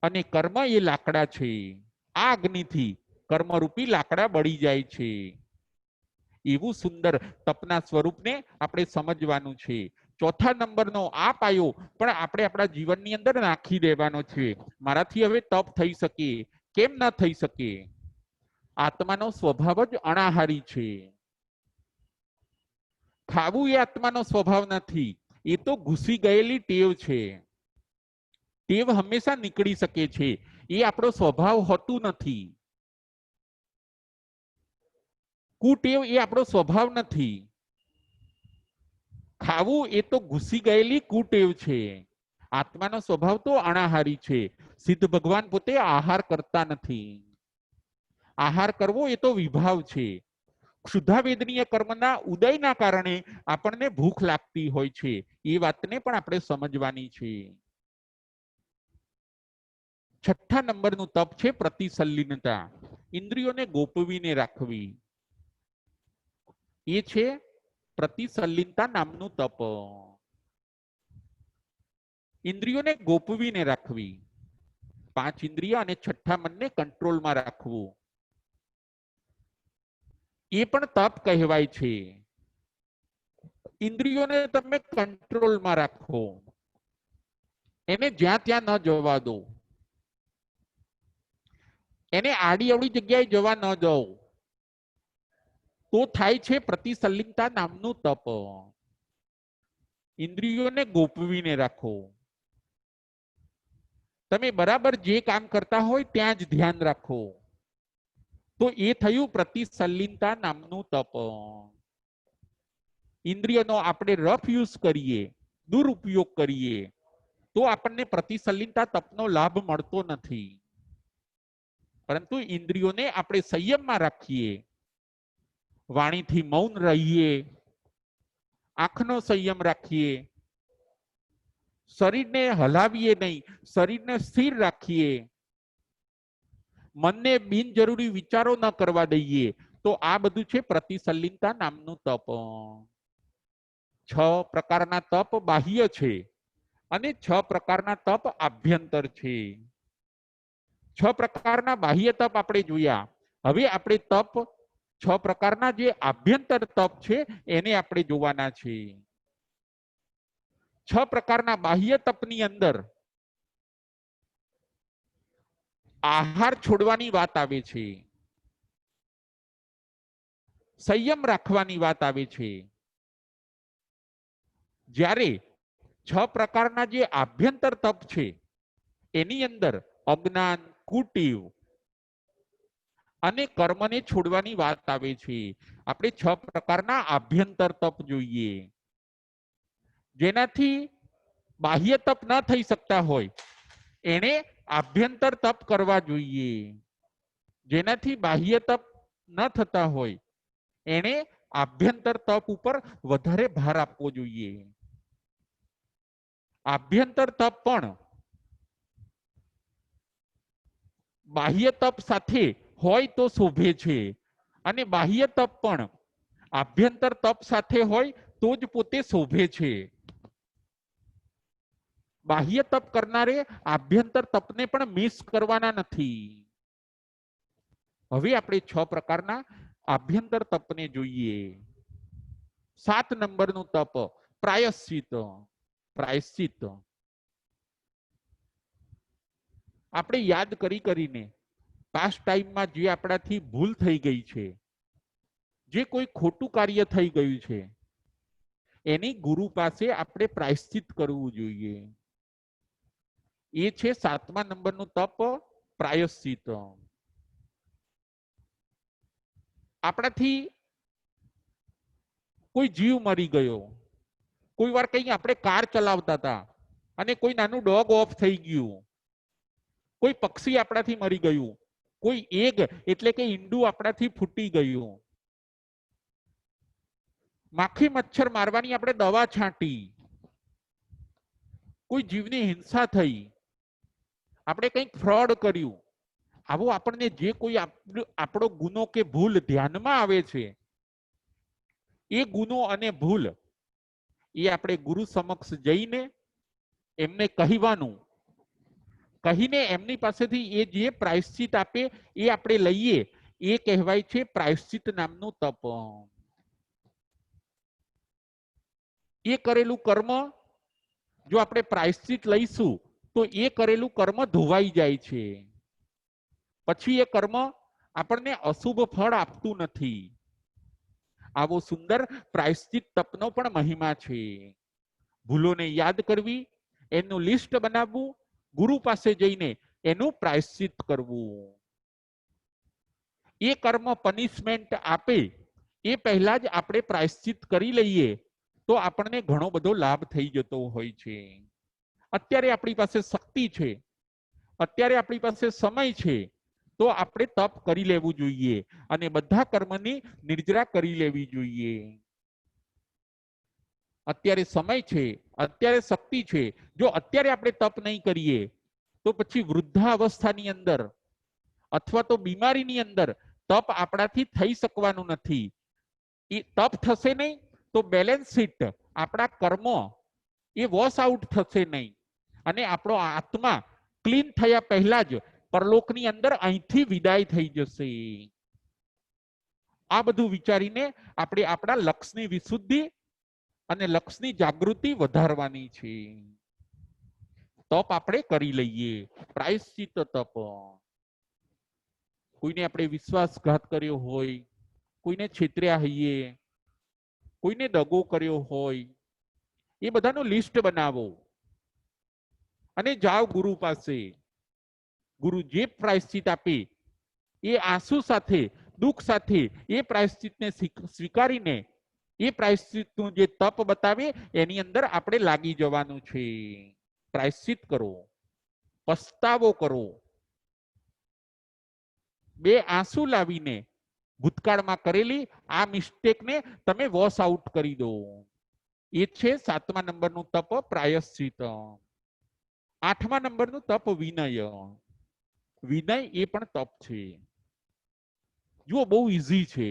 [SPEAKER 1] અને કર્મ એ લાકડા છે. આ અગ્નિથી કર્મરૂપી લાકડા બળી જાય છે. એવું સુંદર તપના સ્વરૂપને આપણે સમજવાનું છે. ચોથા નંબરનો આ પાયો પણ આપણે આપણા જીવનની અંદર નાખી દેવાનો છે. મારાથી હવે તપ થઈ શકે, કેમ ન થઈ શકે? આત્માનો સ્વભાવ જ અનાહારી છે. ખાવું એ આત્માનો સ્વભાવ નથી, એ તો ઘૂસી ગયેલી ટેવ છે. ટેવ હંમેશા નીકળી શકે છે, એ આપણો સ્વભાવ હોતું નથી. કુટેવ એ આપણો સ્વભાવ નથી. ખાવું એ તો ઘૂસી ગયેલી કુટેવ છે. આત્માનો સ્વભાવ તો અનાહારી છે. સિદ્ધ ભગવાન પોતે આહાર કરતા નથી. આહાર કરવો એ તો વિભાવ છે. ક્ષુધાવેદનીય કર્મના ઉદયના કારણે આપણને ભૂખ લાગતી હોય છે. એ વાતને પણ આપણે સમજવાની છે. છઠ્ઠા નંબરનું તપ છે પ્રતિસલ્લીનતા. ઇન્દ્રિયોને ગોપવીને રાખવી. એ છે પ્રતિસલ્લીનતા નામનું તપ. ઇન્દ્રિયોને ગોપવીને રાખવી. 5 ઇન્દ્રિય અને છઠ્ઠા મનને કંટ્રોલમાં રાખવું. એ પણ તપ કહેવાય છે. ઇન્દ્રિયોને તમે કંટ્રોલમાં રાખો, એને જ્યાં ત્યાં ન જવા દો, એને આડી અવળી જગ્યાએ જવા ન દો, તો થાય છે પ્રતિસલ્લીનતા નામનું તપ. ઇન્દ્રિયોને ગોપવીને રાખો. તમે બરાબર જે કામ કરતા હોય ત્યાં જ ધ્યાન રાખો, તો એ થયું પ્રતિસલ્લીનતા નામનું તપ. ઇન્દ્રિયનો આપણે રફ યુઝ કરીએ, દુરુપયોગ કરીએ, તો આપણને પ્રતિસલ્લીનતા તપનો લાભ મળતો નથી. પરંતુ ઇન્દ્રિયોને આપણે સંયમમાં રાખીએ, વાણીથી મૌન રહીએ, આંખનો સંયમ રાખીએ, શરીરને હલાવીએ નહીં, શરીરને સ્થિર રાખીએ, મનને બિનજરૂરી વિચારો ન કરવા દઈએ, તો આ બધું છે પ્રતિસલ્લીનતા નામનું તપ. 6 પ્રકારના તપ બાહ્ય છે અને 6 પ્રકારના તપ આભ્યંતર છે. 6 પ્રકારના બાહ્ય તપ આપણે જોયા. હવે આપણે તપ 6 પ્રકારના જે આભ્યંતર તપ છે એને આપણે જોવાના છે. 6 પ્રકારના બાહ્ય તપની અંદર આહાર છોડવાની વાત આવે છે, સંયમ રાખવાની વાત આવે છે. જ્યારે 6 પ્રકારના જે આભ્યંતર તપ છે એની અંદર અજ્ઞાન, કુટીવ અને કર્મને છોડવાની વાત આવે છે. આપણે 6 પ્રકારના આભ્યંતર તપ જોઈએ. જેનાથી બાહ્ય તપ ન થઈ શકતા હોય એને આભ્યંતર તપ કરવા જોઈએ. જેનાથી બાહ્ય તપ ન થતા હોય એને આભ્યંતર તપ ઉપર વધારે ભાર આપવો જોઈએ. આભ્યંતર તપ પણ બાહ્ય તપ સાથે હોય તો શોભે છે અને બાહ્ય તપ પણ આભ્યંતર તપ સાથે હોય તો જ પોતે શોભે છે. બાહ્ય તપ કરનારે આભ્યંતર તપને પણ મિસ કરવાના નથી. હવે આપણે 6 પ્રકારના આભ્યંતર તપને જોઈએ. 7 નંબરનું તપ પ્રાયશ્ચિત. પ્રાયશ્ચિત આપણે યાદ કરી કરીને પાસ્ટ ટાઈમમાં જે આપણાથી ભૂલ થઈ ગઈ છે, જે કોઈ ખોટું કાર્ય થઈ ગયું છે, એની ગુરુ પાસે આપણે પ્રાયશ્ચિત કરવું જોઈએ. એ છે 7મા નંબરનું તપ, પ્રાયશ્ચિત. આપણાથી કોઈ જીવ મરી ગયો, કોઈ વાર કઈ આપણે કાર ચલાવતા હતા અને કોઈ નાનું ડોગ ઓફ થઈ ગયું, કોઈ પક્ષી આપણાથી મરી ગયું, કોઈ એગ એટલે કે ઈંડું આપણાથી ફૂટી ગયું, માખી મચ્છર મારવાની આપણે દવા છાંટી, કોઈ જીવની હિંસા થઈ, આપણે કંઈક ફ્રોડ કર્યું, આવો આપણને જે કોઈ આપણો ગુનો કે ભૂલ ધ્યાનમાં આવે છે, એ ગુનો અને ભૂલ એ આપણે ગુરુ સમક્ષ જઈને એમને કહેવાનું, કહીને એમની પાસેથી એ જે પ્રાયશ્ચિત આપે એ આપણે લઈએ, એ કહેવાય છે પ્રાયશ્ચિત નામનું તપ. એ કરેલું કર્મ જો આપણે પ્રાયશ્ચિત લઈશું તો એ કરેલું કર્મ ધોવાઈ જાય છે, પછી એ કર્મ આપણને અશુભ ફળ આપતું નથી. આવો સુંદર પ્રાયશ્ચિત તપનો પણ મહિમા છે. ભૂલોને યાદ કરવી, એનું લિસ્ટ બનાવવું, ગુરુ પાસે જઈને એનું પ્રાયશ્ચિત કરવું. એ કર્મ પનિશમેન્ટ આપે એ પહેલા જ આપણે પ્રાયશ્ચિત કરી લઈએ તો આપણને ઘણો બધો લાભ થઈ જતો હોય છે. અત્યારે આપણી પાસે શક્તિ છે, અત્યારે આપણી પાસે સમય છે, તો આપણે તપ કરી લેવું જોઈએ અને બધા કર્મની નિર્જરા કરી લેવી જોઈએ. અત્યારે સમય છે, અત્યારે શક્તિ છે, જો અત્યારે આપણે તપ નહીં કરીએ તો પછી વૃદ્ધાવસ્થાની અંદર અથવા તો બીમારીની અંદર તપ આપણાથી થઈ શકવાનું નથી. એ તપ થશે નહીં તો બેલેન્સ શીટ આપણા કર્મો એ વોશ આઉટ થશે નહીં અને આપણો આત્મા ક્લીન થયા પહેલા જ પરલોકની અંદર અહીંથી વિદાય થઈ જશે. આ બધું વિચારીને આપણે આપણા લક્ષ્યની વિશુદ્ધિ અને લક્ષ્યની જાગૃતિ વધારવાની છે. તપ આપણે કરી લઈએ, પ્રાયશ્ચિત તપ. કોઈને આપણે વિશ્વાસઘાત કર્યો હોય, કોઈને છેતર્યા હોઈએ, કોઈને દગો કર્યો હોય, એ બધાનું લિસ્ટ બનાવો અને જાઓ ગુરુ પાસે. ગુરુ જે પ્રાયશ્ચિત આપે એ આંસુ સાથે, દુઃખ સાથે એ પ્રાયશ્ચિતને સ્વીકારીને એ પ્રાયશ્ચિતનું જે તપ બતાવે એની અંદર આપણે લાગી જવાનું છે. પ્રાયશ્ચિત કરો, પસ્તાવો કરો, બે આંસુ લાવીને ભૂતકાળમાં કરેલી આ મિસ્ટેકને તમે વોશ આઉટ કરી દો. એ છે 7મા નંબરનું તપ, પ્રાયશ્ચિત. 8મા નંબરનું તપ, વિનય. વિનય એ પણ તપ છે. જુઓ, બહુ ઈઝી છે.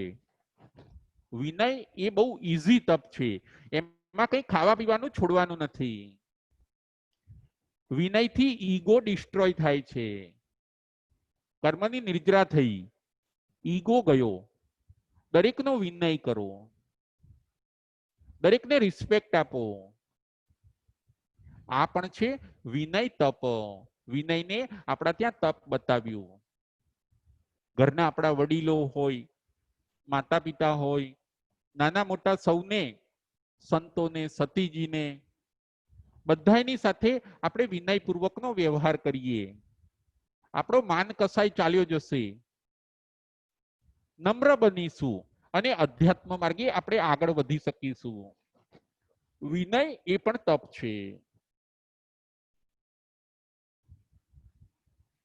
[SPEAKER 1] વિનય એ બહુ ઈઝી તપ છે, એમાં કઈ ખાવા પીવાનું છોડવાનું નથી. વિનયથી ઈગો ડિસ્ટ્રોય થાય છે, કર્મની નિર્જરા થઈ, ઈગો ગયો. દરેકનો વિનય કરો, દરેકને રિસ્પેક્ટ આપો. આ પણ છે વિનય તપ. વિનયને આપણા ત્યાં તપ બતાવ્યું. ઘરના આપણા વડીલો હોય, માતા પિતા હોય, નાના મોટા સૌને, સંતોને, સતીજીને, બધાની સાથે આપણે વિનયપૂર્વકનો વ્યવહાર કરીએ. આપણો માન કસાઈ ચાલ્યો જશે, નમ્ર બનીશું અને અધ્યાત્મ માર્ગે આપણે આગળ વધી શકીશું. વિનય એ પણ તપ છે.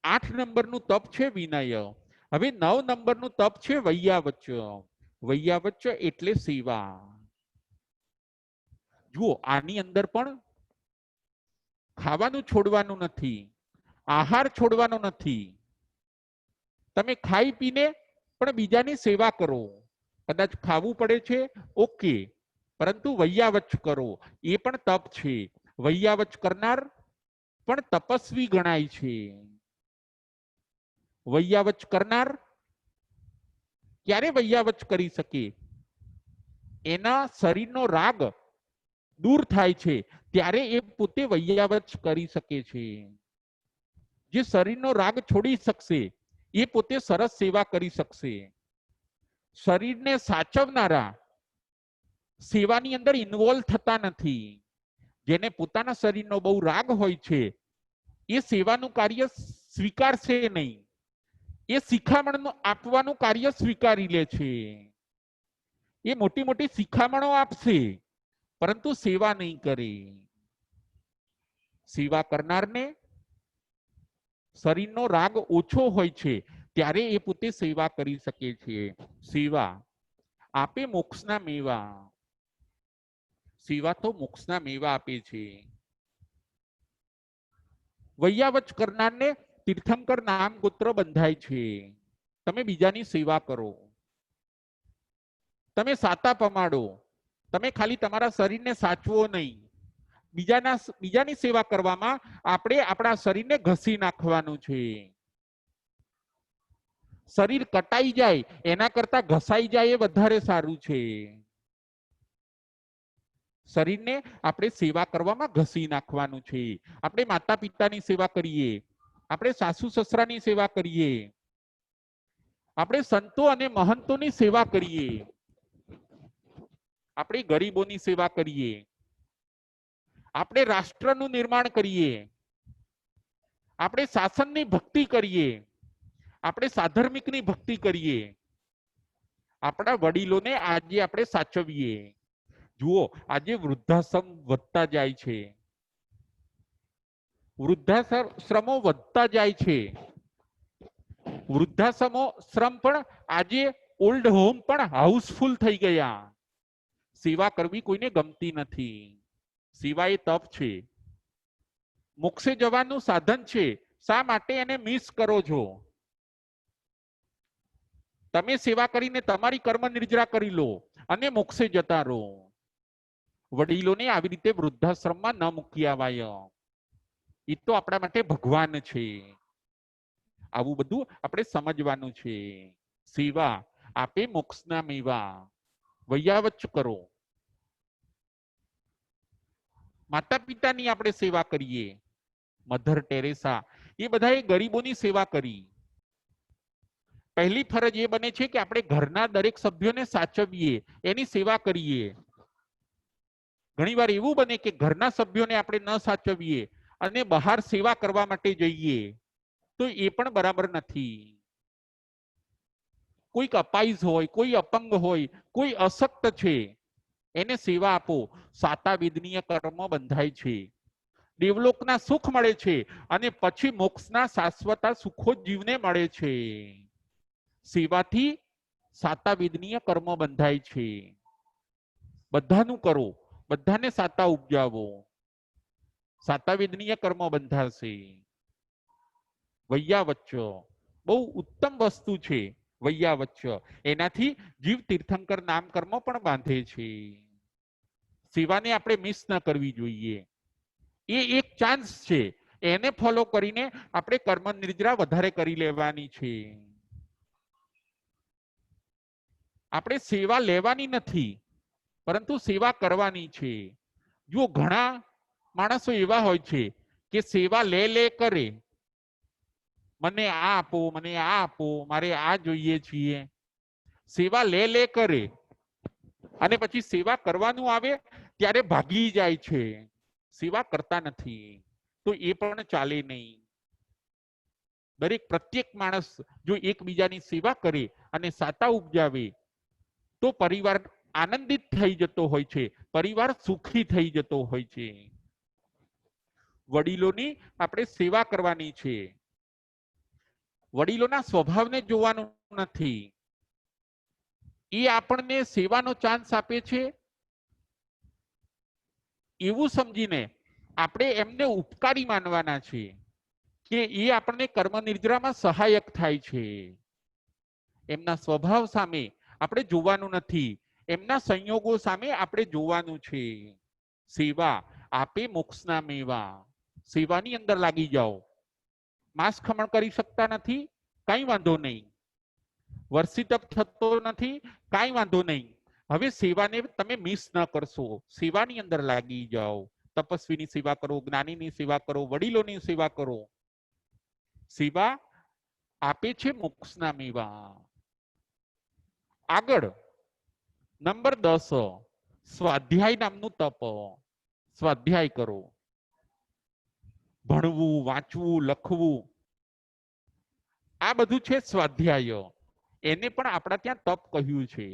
[SPEAKER 1] 8 નંબરનું તપ છે વિનય. હવે 9 નંબરનું તપ છે વૈયાવચ. વૈયાવચ એટલે સેવા. જુઓ, આની અંદર પણ ખાવાનું છોડવાનું નથી, આહાર છોડવાનો નથી. તમે ખાઈ પીને પણ બીજાની સેવા કરો. કદાચ ખાવું પડે છે, ઓકે, પરંતુ વૈયાવચ કરો, એ પણ તપ છે. વૈયાવચ કરનાર પણ તપસ્વી ગણાય છે. વૈયાવચ કરનાર ક્યારે વૈયાવચ કરી શકે? એના શરીરનો રાગ દૂર થાય છે ત્યારે એ પોતે વૈયાવચ કરી શકે છે. જે શરીરનો રાગ છોડી શકશે એ પોતે સરસ સેવા કરી શકશે. શરીરને સાચવનારા સેવાની અંદર ઇન્વોલ્વ થતા નથી. જેને પોતાના શરીરનો બહુ રાગ હોય છે એ સેવાનું કાર્ય સ્વીકારશે નહીં. એ શિખામણ આપવાનું કાર્ય સ્વીકારી લે છે. એ મોટી મોટી શિખામણો આપશે પરંતુ સેવા નહીં કરે. સેવા કરનારને શરીરનો રાગ ઓછો હોય છે ત્યારે એ પોતે સેવા કરી શકે છે. સેવા આપે મોક્ષના મેવા. સેવા તો મોક્ષના મેવા આપે છે. વૈયાવચ કરનારને તીર્થંકર નામ ગોત્ર બંધાય છે. તમે બીજાની સેવા કરો, તમે સાતા પમાડો, તમે ખાલી તમારા શરીરને સાચવો નહીં. બીજાની સેવા કરવામાં આપણે આપણા શરીરને ઘસી નાખવાનું છે. શરીર કટાઈ જાય એના કરતા ઘસાઈ જાય એ વધારે સારું છે. શરીરને આપણે સેવા કરવામાં ઘસી નાખવાનું છે. આપણે માતા પિતાની સેવા કરીએ, આપણે સાસુ સસરાની સેવા કરીએ, આપણે સંતો અને મહંતોની સેવા કરીએ, આપણે ગરીબોની સેવા કરીએ, આપણે રાષ્ટ્રનું નિર્માણ કરીએ, આપણે શાસનની ભક્તિ કરીએ, આપણે સાધર્મિકની ભક્તિ કરીએ, આપણા વડીલોને આજે આપણે સાચવીએ. જુઓ, આજે વૃદ્ધાશ્રમ વધતા જાય છે, વૃદ્ધાશ્રમો વધતા જાય છે. વૃદ્ધાશ્રમ પણ આજે ઓલ્ડ હોમ પણ હાઉસફુલ થઈ ગયા. સેવા કરવી કોઈને ગમતી નથી. સેવા એ તપ છે, મોક્ષે જવાનું સાધન છે. શા માટે એને મિસ કરો છો? તમે સેવા કરીને તમારી કર્મ નિર્જરા કરી લો અને મોક્ષે જતા રહો. વડીલોને આવી રીતે વૃદ્ધાશ્રમમાં ન મૂકી આવાય. એ તો આપણા માટે ભગવાન છે. આવું બધું આપણે સમજવાનું છે. સેવા આપે મોક્ષના મેવા. વૈયાવચ કરો. માતા પિતાની આપણે સેવા કરીએ. મધર ટેરેસા એ બધાએ ગરીબોની સેવા કરી. પહેલી ફરજ એ બને છે કે આપણે ઘરના દરેક સભ્યોને સાચવીએ, એની સેવા કરીએ. ઘણીવાર એવું બને કે ઘરના સભ્યોને આપણે ન સાચવીએ અને બહાર સેવા કરવા માટે જઈએ, તો એ પણ બરાબર નથી. કોઈક અપાઈઝ હોય, કોઈ અપંગ હોય, કોઈ અશક્ત છે, એને સેવા આપો. સાતાવિદનીય કર્મ બંધાય છે, દેવલોકના સુખ મળે છે અને પછી મોક્ષના શાશ્વત સુખો જીવને મળે છે. સેવાથી સાતાવિદનીય કર્મ બંધાય છે. બધાનું કરો, બધાને સાતા ઉપજાવો, સાતાવિદનીય કર્મ બંધાશે. વૈયાવચ્ચ બહુ ઉત્તમ વસ્તુ છે. વૈયાવચ્ચ એનાથી જીવ તીર્થંકર નામ કર્મ પણ બાંધે છે. સેવાને આપણે મિસ ન કરવી જોઈએ. એ એક ચાન્સ છે, એને ફોલો કરીને આપણે કર્મ નિર્જરા વધારે કરી લેવાની છે. આપણે સેવા લેવાની નથી, પરંતુ સેવા કરવાની છે. જો ઘણા માણસો એવા હોય છે કે સેવા લે કરે, મને આ આપો, મને આ આપો, મારે આ જોઈએ છીએ. સેવા લે કરે અને પછી સેવા કરવાનું આવે ત્યારે ભાગી જાય છે, સેવા કરતા નથી. તો એ પણ ચાલે નહીં. પ્રત્યેક માણસ જો એકબીજાની સેવા કરે અને સાતા ઉપજાવે તો પરિવાર આનંદિત થઈ જતો હોય છે, પરિવાર સુખી થઈ જતો હોય છે. વડીલોની આપણે સેવા કરવાની છે. વડીલોના સ્વભાવને જોવાનું નથી. એ આપણને સેવાનો ચાન્સ આપે છે એવું સમજીને આપણે એમને ઉપકારી માનવાના છે કે એ આપણને કર્મ નિર્જરામાં સહાયક થાય છે. એમના સ્વભાવ સામે આપણે જોવાનું નથી, એમના સંયોગો સામે આપણે જોવાનું છે. સેવા આપે મોક્ષના મેવા. સેવાની અંદર લાગી જાઓ. માંસ ખમણ કરી શકતા નથી, કઈ વાંધો નહીં. વર્ષી તપ થતો નથી, કઈ વાંધો નહીં. હવે સેવાને તમે મિસ ન કરશો, સેવાની અંદર લાગી જાઓ. તપસ્વીની સેવા કરો, જ્ઞાનીની સેવા કરો, વડીલોની સેવા કરો. સેવા આપે છે મોક્ષના મેવા. આગળ નંબર 10, સ્વાધ્યાય નામનું તપ. સ્વાધ્યાય કરો, ભણવું, વાંચવું, લખવું, આ બધું છે સ્વાધ્યાય. એને પણ આપણા ત્યાં તપ કહ્યું છે.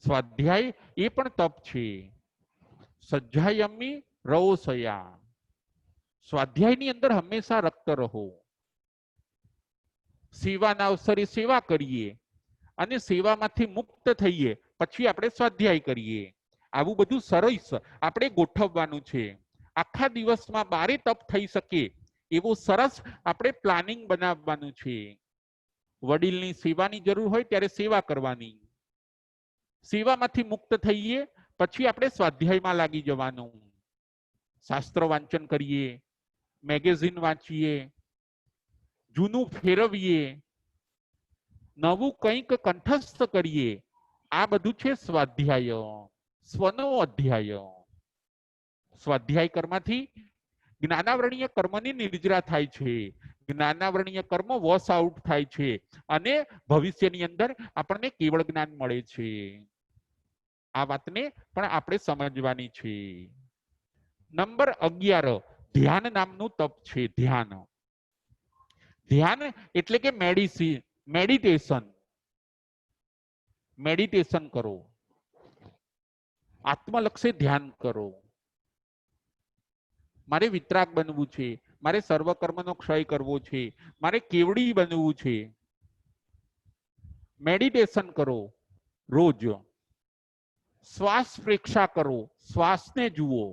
[SPEAKER 1] સ્વાધ્યાય એ પણ તપ છે. સજ્જાયમી રવોસયા, સ્વાધ્યાયની અંદર હંમેશા રક્ત રહો. સેવાના અવસરે સેવા કરીએ અને સેવામાંથી મુક્ત થઈએ પછી આપણે સ્વાધ્યાય કરીએ. આવું બધું સરસ આપણે ગોઠવવાનું છે. આખા દિવસમાં 12 તપ થઈ શકે એવું સરસ આપણે પ્લાનિંગ બનાવવાનું છે. વડીલની સેવાની જરૂર હોય ત્યારે સેવા કરવાની. સેવામાંથી મુક્ત થઈએ પછી આપણે સ્વાધ્યાયમાં લાગી જવાનું. શાસ્ત્ર વાંચન કરીએ, મેગેઝિન વાંચીએ, જૂનું ફેરવીએ, નવું કંઈક કંઠસ્થ કરીએ. આ બધું છે સ્વાધ્યાય, સ્વનો અધ્યાય. સ્વાધ્યાય કર્મથી જ્ઞાનાવરણીય કર્મની નિર્જરા થાય છે. જ્ઞાનાવરણીય કર્મ વોશ આઉટ થાય છે અને ભવિષ્યની અંદર આપણને કેવળ જ્ઞાન મળે છે. આ વાતને પણ આપણે સમજવાની છે. નંબર 11, ધ્યાન નામનું તપ છે. ધ્યાન. ધ્યાન એટલે કે મેડિટેશન. મેડિટેશન કરો, આત્મલક્ષે ધ્યાન કરો. મારે વિતરાગ બનવું છે, મારે સર્વકર્મનો ક્ષય કરવો છે, મારે કેવડી બનવું છે. મેડિટેશન કરો રોજ. શ્વાસ પ્રેક્ષા કરો, શ્વાસને જુઓ,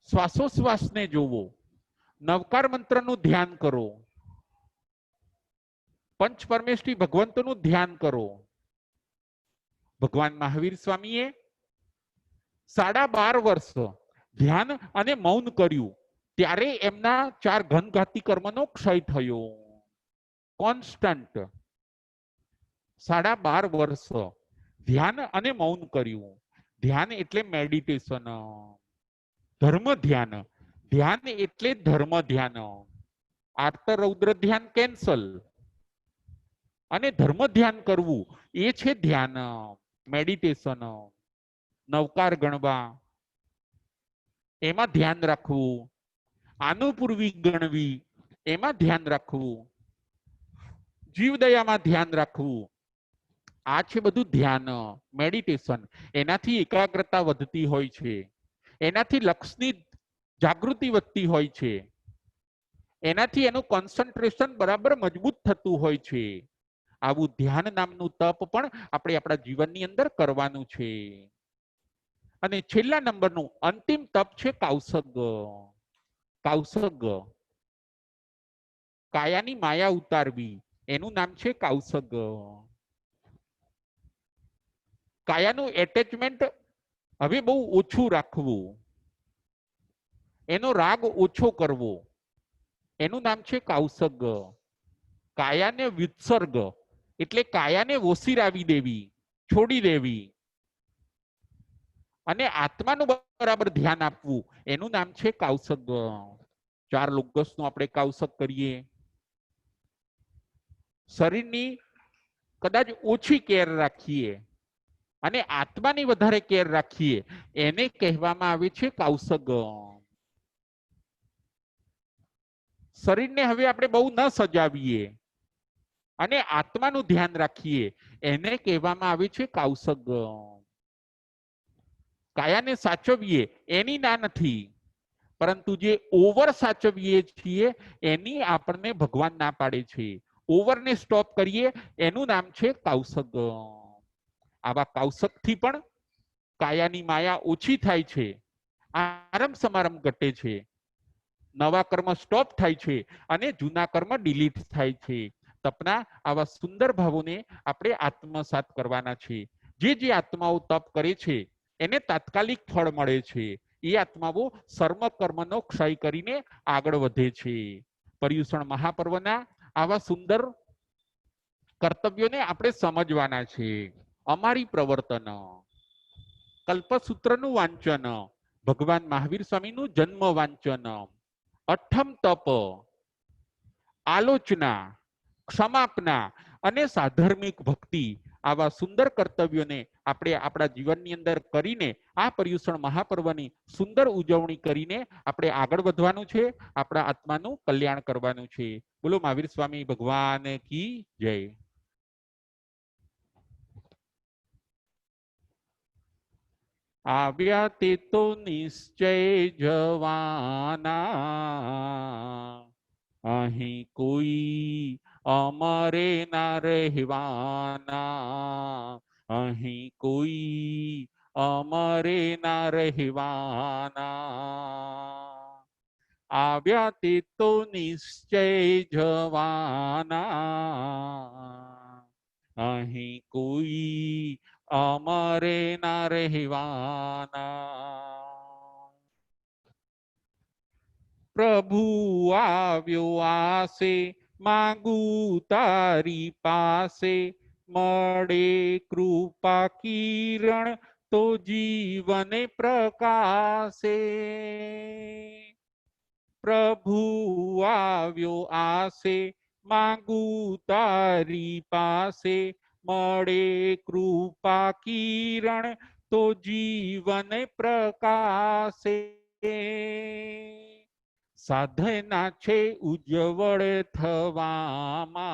[SPEAKER 1] શ્વાસોશ્વાસને જોવો. નવકાર મંત્રનું ધ્યાન કરો. પંચ પરમેષ્ઠી ભગવંતોનું ધ્યાન કરો. ભગવાન મહાવીર સ્વામીએ 12.5 વર્ષ ધ્યાન અને મૌન કર્યું ત્યારે એમના 4 ઘનઘાતી કર્મનો ક્ષય થયો. કોન્સ્ટન્ટ 12.5 વર્ષ ધ્યાન અને મૌન કર્યું. ધ્યાન એટલે મેડિટેશન, ધર્મ ધ્યાન. ધ્યાન એટલે ધર્મ ધ્યાન. આર્ત રૌદ્ર ધ્યાન કેન્સલ અને ધર્મ ધ્યાન કરવું એ છે ધ્યાન, મેડિટેશન. નવકાર ગણવા, એમાં ધ્યાન રાખવું. આનુપૂર્વી ગણવી, એમાં ધ્યાન રાખવું. જીવદયામાં ધ્યાન રાખવું. આ છે બધું ધ્યાન, મેડિટેશન. એનાથી એકાગ્રતા વધતી હોય છે, એનાથી લક્ષની જાગૃતિ વધતી હોય છે, એનાથી એનું કોન્સન્ટ્રેશન બરાબર મજબૂત થતું હોય છે. આવું ધ્યાન નામનું તપ પણ આપણે આપણા જીવનની અંદર કરવાનું છે. અને છેલ્લા નંબરનું અંતિમ તપ છે કૌશગ. કૌશગ, કાયાની માયા ઉતારવી, એનું નામ છે કૌશગ. કાયાનું એટેચમેન્ટ હવે બહુ ઓછું રાખવું, એનો રાગ ઓછો કરવો, એનું નામ છે કૌશગ. કાયાને વિત્સર્ગ એટલે કાયાને ઓસીરાવી દેવી, છોડી દેવી અને આત્માનું બરાબર ધ્યાન આપવું, એનું નામ છે કૌશગ. 4 લોગસનું આપણે કૌશગ કરીએ. શરીરની કદાચ ઓછી કેર રાખીએ અને આત્માની વધારે કેર રાખીએ, એને કહેવામાં આવે છે કૌશગ. શરીરને હવે આપણે બહુ ન સજાવીએ અને આત્માનું ધ્યાન રાખીએ, એને કહેવામાં આવે છે કૌશગ. કાયાને સાચવીએ એની ના નથી, પરંતુ જે ઓવર સાચવીએ છીએ એની આપણને ભગવાન ના પાડે છે. ઓવરને સ્ટોપ કરીએ એનું નામ છે કૌશગ. આવા કૌશગથી પણ કાયાની માયા ઓછી થાય છે, આરંભ સમારંભ ઘટે છે, નવા કર્મ સ્ટોપ થાય છે અને જૂના કર્મ ડિલીટ થાય છે. તપના આવા સુંદર ભાવોને આપણે આત્મસાત કરવાના છે. જે આત્માઓ તપ કરે છે એને તાત્કાલિક ફળ મળે છે. એ આત્માઓ સર્વ કર્મનો ક્ષય કરીને આગળ વધે છે. પર્યુષણ મહાપર્વના આવા સુંદર કર્તવ્યોને આપણે સમજવાના છે. અમારી પ્રવર્તન, કલ્પસૂત્રનું વાંચન, ભગવાન મહાવીર સ્વામીનું જન્મ વાંચન, અઠમ તપ, આલોચના, ક્ષમાપના અને સાધર્મિક ભક્તિ આવા સુંદર કર્તવ્યોને આપણે આપણા જીવનની અંદર કરીને આ પર્યુષણ મહાપર્વની સુંદર ઉજવણી કરીને આપણે આગળ વધવાનું છે, આપણા આત્માનું કલ્યાણ કરવાનું છે. બોલો મહાવીર સ્વામી ભગવાન કી જય. આવ્યા તે તો નિશ્ચય જવાના, અહીં કોઈ અમારે ના રહેવાના, અહીં કોઈ અમારે ના રહેવાના. આવ્યા તે તો નિશ્ચય જવાના, અહીં કોઈ અમારે ના રહેવાના. પ્રભુ આવ્યો આસે, માંગુ તારી પાસે, મળે કૃપા કિરણ તો જીવન પ્રકાશે. પ્રભુ આવ્યો આસે, માંગુ તારી પાસે, મળે કૃપા કિરણ તો જીવન પ્રકાશે. સાધના છે ઉજ્જવળ થવામાં,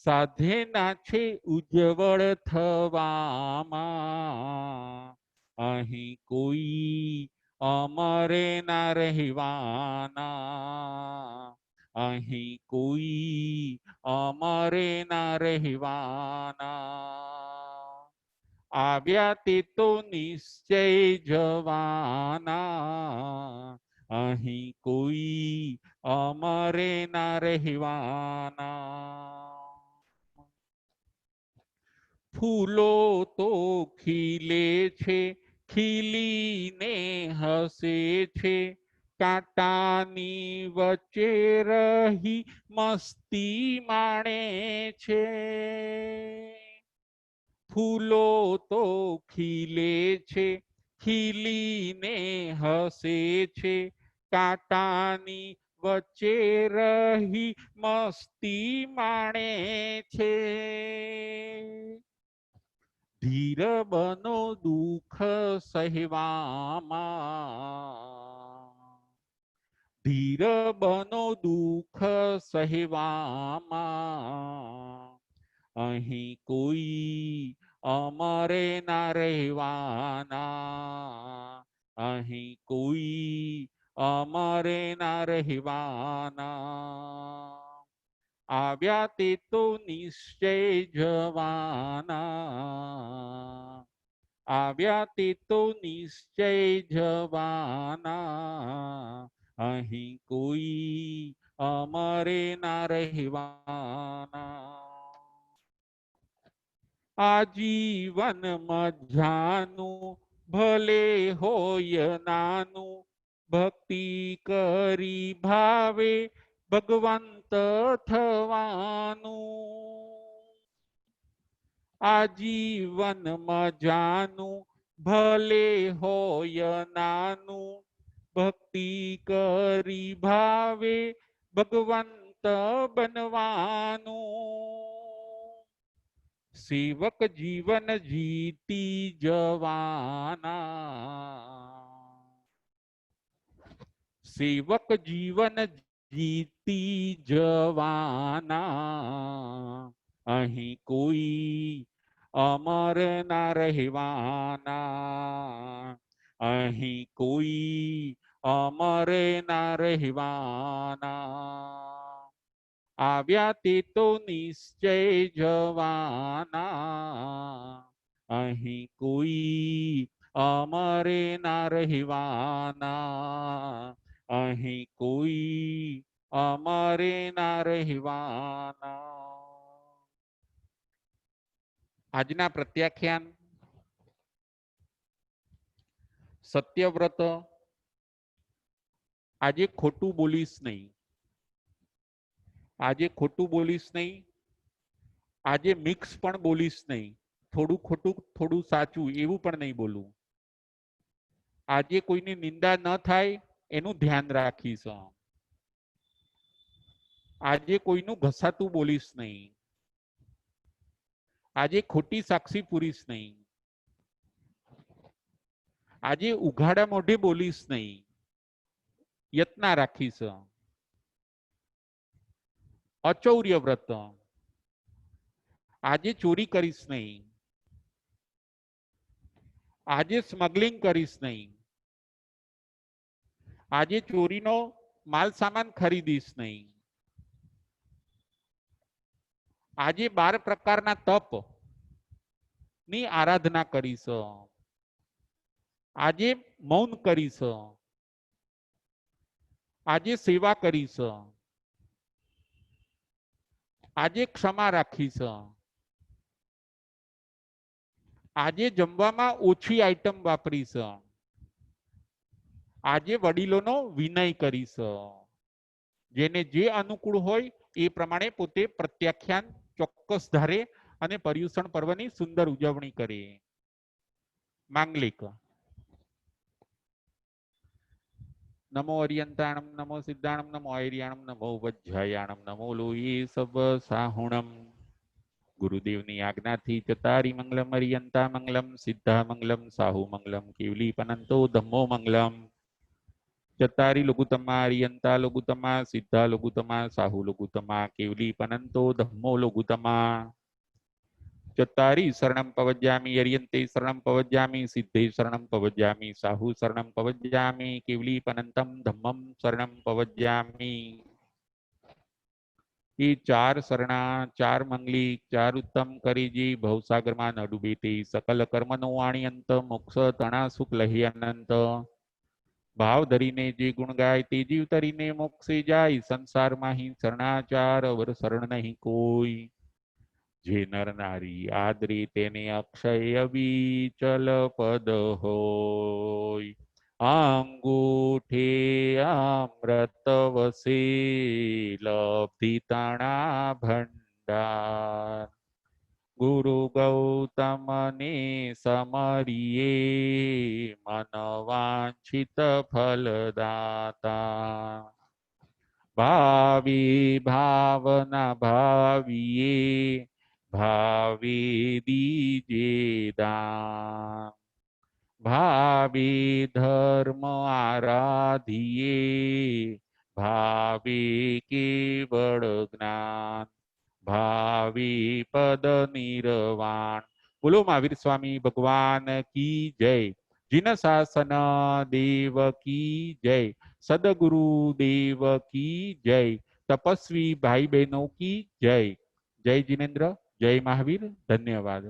[SPEAKER 1] સાધના છે ઉજ્જવળ થવામાં, અહીં કોઈ અમારે ના રહેવાના, અહીં કોઈ અમારે ના રહેવાના. આવ્યા તે તો નિશ્ચય જવાના, અહીં કોઈ અમારે ના રહેવાના. ફૂલો તો ખીલે છે, ખીલીને હસે છે, કાંટાની વચ્ચે રહી મસ્તી માણે છે. ફૂલો તો ખીલે છે, ખીલીને હસે છે, કાંટાની વચ્ચે રહી મસ્તી માણે છે. ધીર બનો દુઃખ સહેવામાં, ધીર બનો દુઃખ સહેવામાં, અહીં કોઈ અમારે ના રહેવાના, અહીં કોઈ અમારે ના રહેવાના. આવ્યા તે તો નિશ્ચય જવાના, આવ્યા તે તો નિશ્ચય જવાના, અહીં કોઈ અમારે ના રહેવાના. આજીવન મજાનું ભલે હોય નાનું, ભક્તિ કરી ભાવે ભગવંત થવાનું. આજીવન મજાનું ભલે હોય નાનું, ભક્તિ કરી ભાવે ભગવંત બનવાનું. સેવક જીવન જીતી જવાના, સેવક જીવન જીતી જવાના, અહીં કોઈ અમર ના રહેવાના, અહીં કોઈ અમર ના રહેવાના. આવ્યા તે તો નિશ્ચય જવાના, અહીં કોઈ અમારે ના રહેવાના, અહીં કોઈ અમારે ના રહેવાના. આજના પ્રત્યાખ્યાન સત્યવ્રત. આજે ખોટું બોલીશ નહીં, આજે ખોટું બોલીશ નહીં, આજે મિક્સ પણ બોલીશ નહીં, થોડું ખોટું થોડું સાચું એવું પણ નહીં બોલું. આજે કોઈની નિંદા ન થાય, એનું ધ્યાન રાખીશ. આજે કોઈનું ઘસાતું બોલીશ નહીં. આજે ખોટી સાક્ષી પૂરીશ નહીં. આજે ઉઘાડા મોઢે બોલીશ નહીં. યત્ન રાખીશ. અચૌર્ય વ્રત. આજે ચોરી કરીશ નહીં. આજે સ્મગલિંગ કરીશ નહીં. આજે ચોરીનો માલ સામાન ખરીદીશ નહીં. આજે 12 પ્રકારના તપ ની આરાધના કરીશ. આજે મૌન કરીશ. આજે સેવા કરીશ. આજે ક્ષમા રાખીશ. આજે જમવામાં ઓછી આઈટમ વાપરીશ. આજે વડીલોનો વિનય કરીશ. જેને જે અનુકૂળ હોય એ પ્રમાણે પોતે પ્રત્યાખ્યાન ચોક્કસ ધારે અને પર્યુષણ પર્વની સુંદર ઉજવણી કરે. માંગલિક. નમો અરિયંતાણમ નમો સિદ્ધાણમ નમો ઐર્યાણમ નમો વજ્જાયાણમ નમો લોયે સબ સાહુણમ. ગુરુદેવની આજ્ઞાથી ચતારી મંગલમ અરિયંતા મંગલમ સિદ્ધા મંગલમ સાહુ મંગલમ કેવલી પનંતો ધમ્મો મંગલમ. ચતારી લઘુતમા અરિયંતા લઘુતમા સિદ્ધા લઘુતમા સાહુ લઘુતમા કેવલી પનંતો ધમ્મો લઘુતમા. ચતારી શરણમ પવજ્જામિ અરિયંતે શરણમ પવજ્જામિ સિદ્ધે શરણમ પવજ્જામિ સાહુ શરણમ પવજ્જામિ કેવલી પનંતમ ધમ્મમ શરણમ પવજ્જામિ. એ 4 શરણા 4 મંગલિક 4 ઉત્તમ કરીજી ભવસાગરમાં ન ડૂબે તે સકલ કર્મનો વાણી અંત મોક્ષ તણા સુખ લહી અનંત. ભાવ ધરીને જે ગુણ ગાય તે જીવ તરીને મોક્ષે જાય. સંસારમાં હિ શરણાચાર અવર શરણ નહીં કોઈ. જે નર નારી આદરે તેને અક્ષય વિચલ પદ હોય. અંગૂઠે અમૃત વસે લબ્ધિ તણા ભંડાર. ગુરુ ગૌતમ ને સમરીએ મન વાંછિત ફલદાતા. ભાવી ભાવના ભાવીએ ભાવે દીજે દાન. ભાવે ધર્મ આરાધીએ ભાવે કેવળ જ્ઞાન. ભાવે પદ નિર્વાણ. બોલો મહાવીર સ્વામી ભગવાન કી જય. જીન શાસન દેવ કી જય. સદગુરુ દેવ કી જય. તપસ્વી ભાઈ બહેનો કી જય. જય જીનેન્દ્ર. જય મહાવીર. ધન્યવાદ.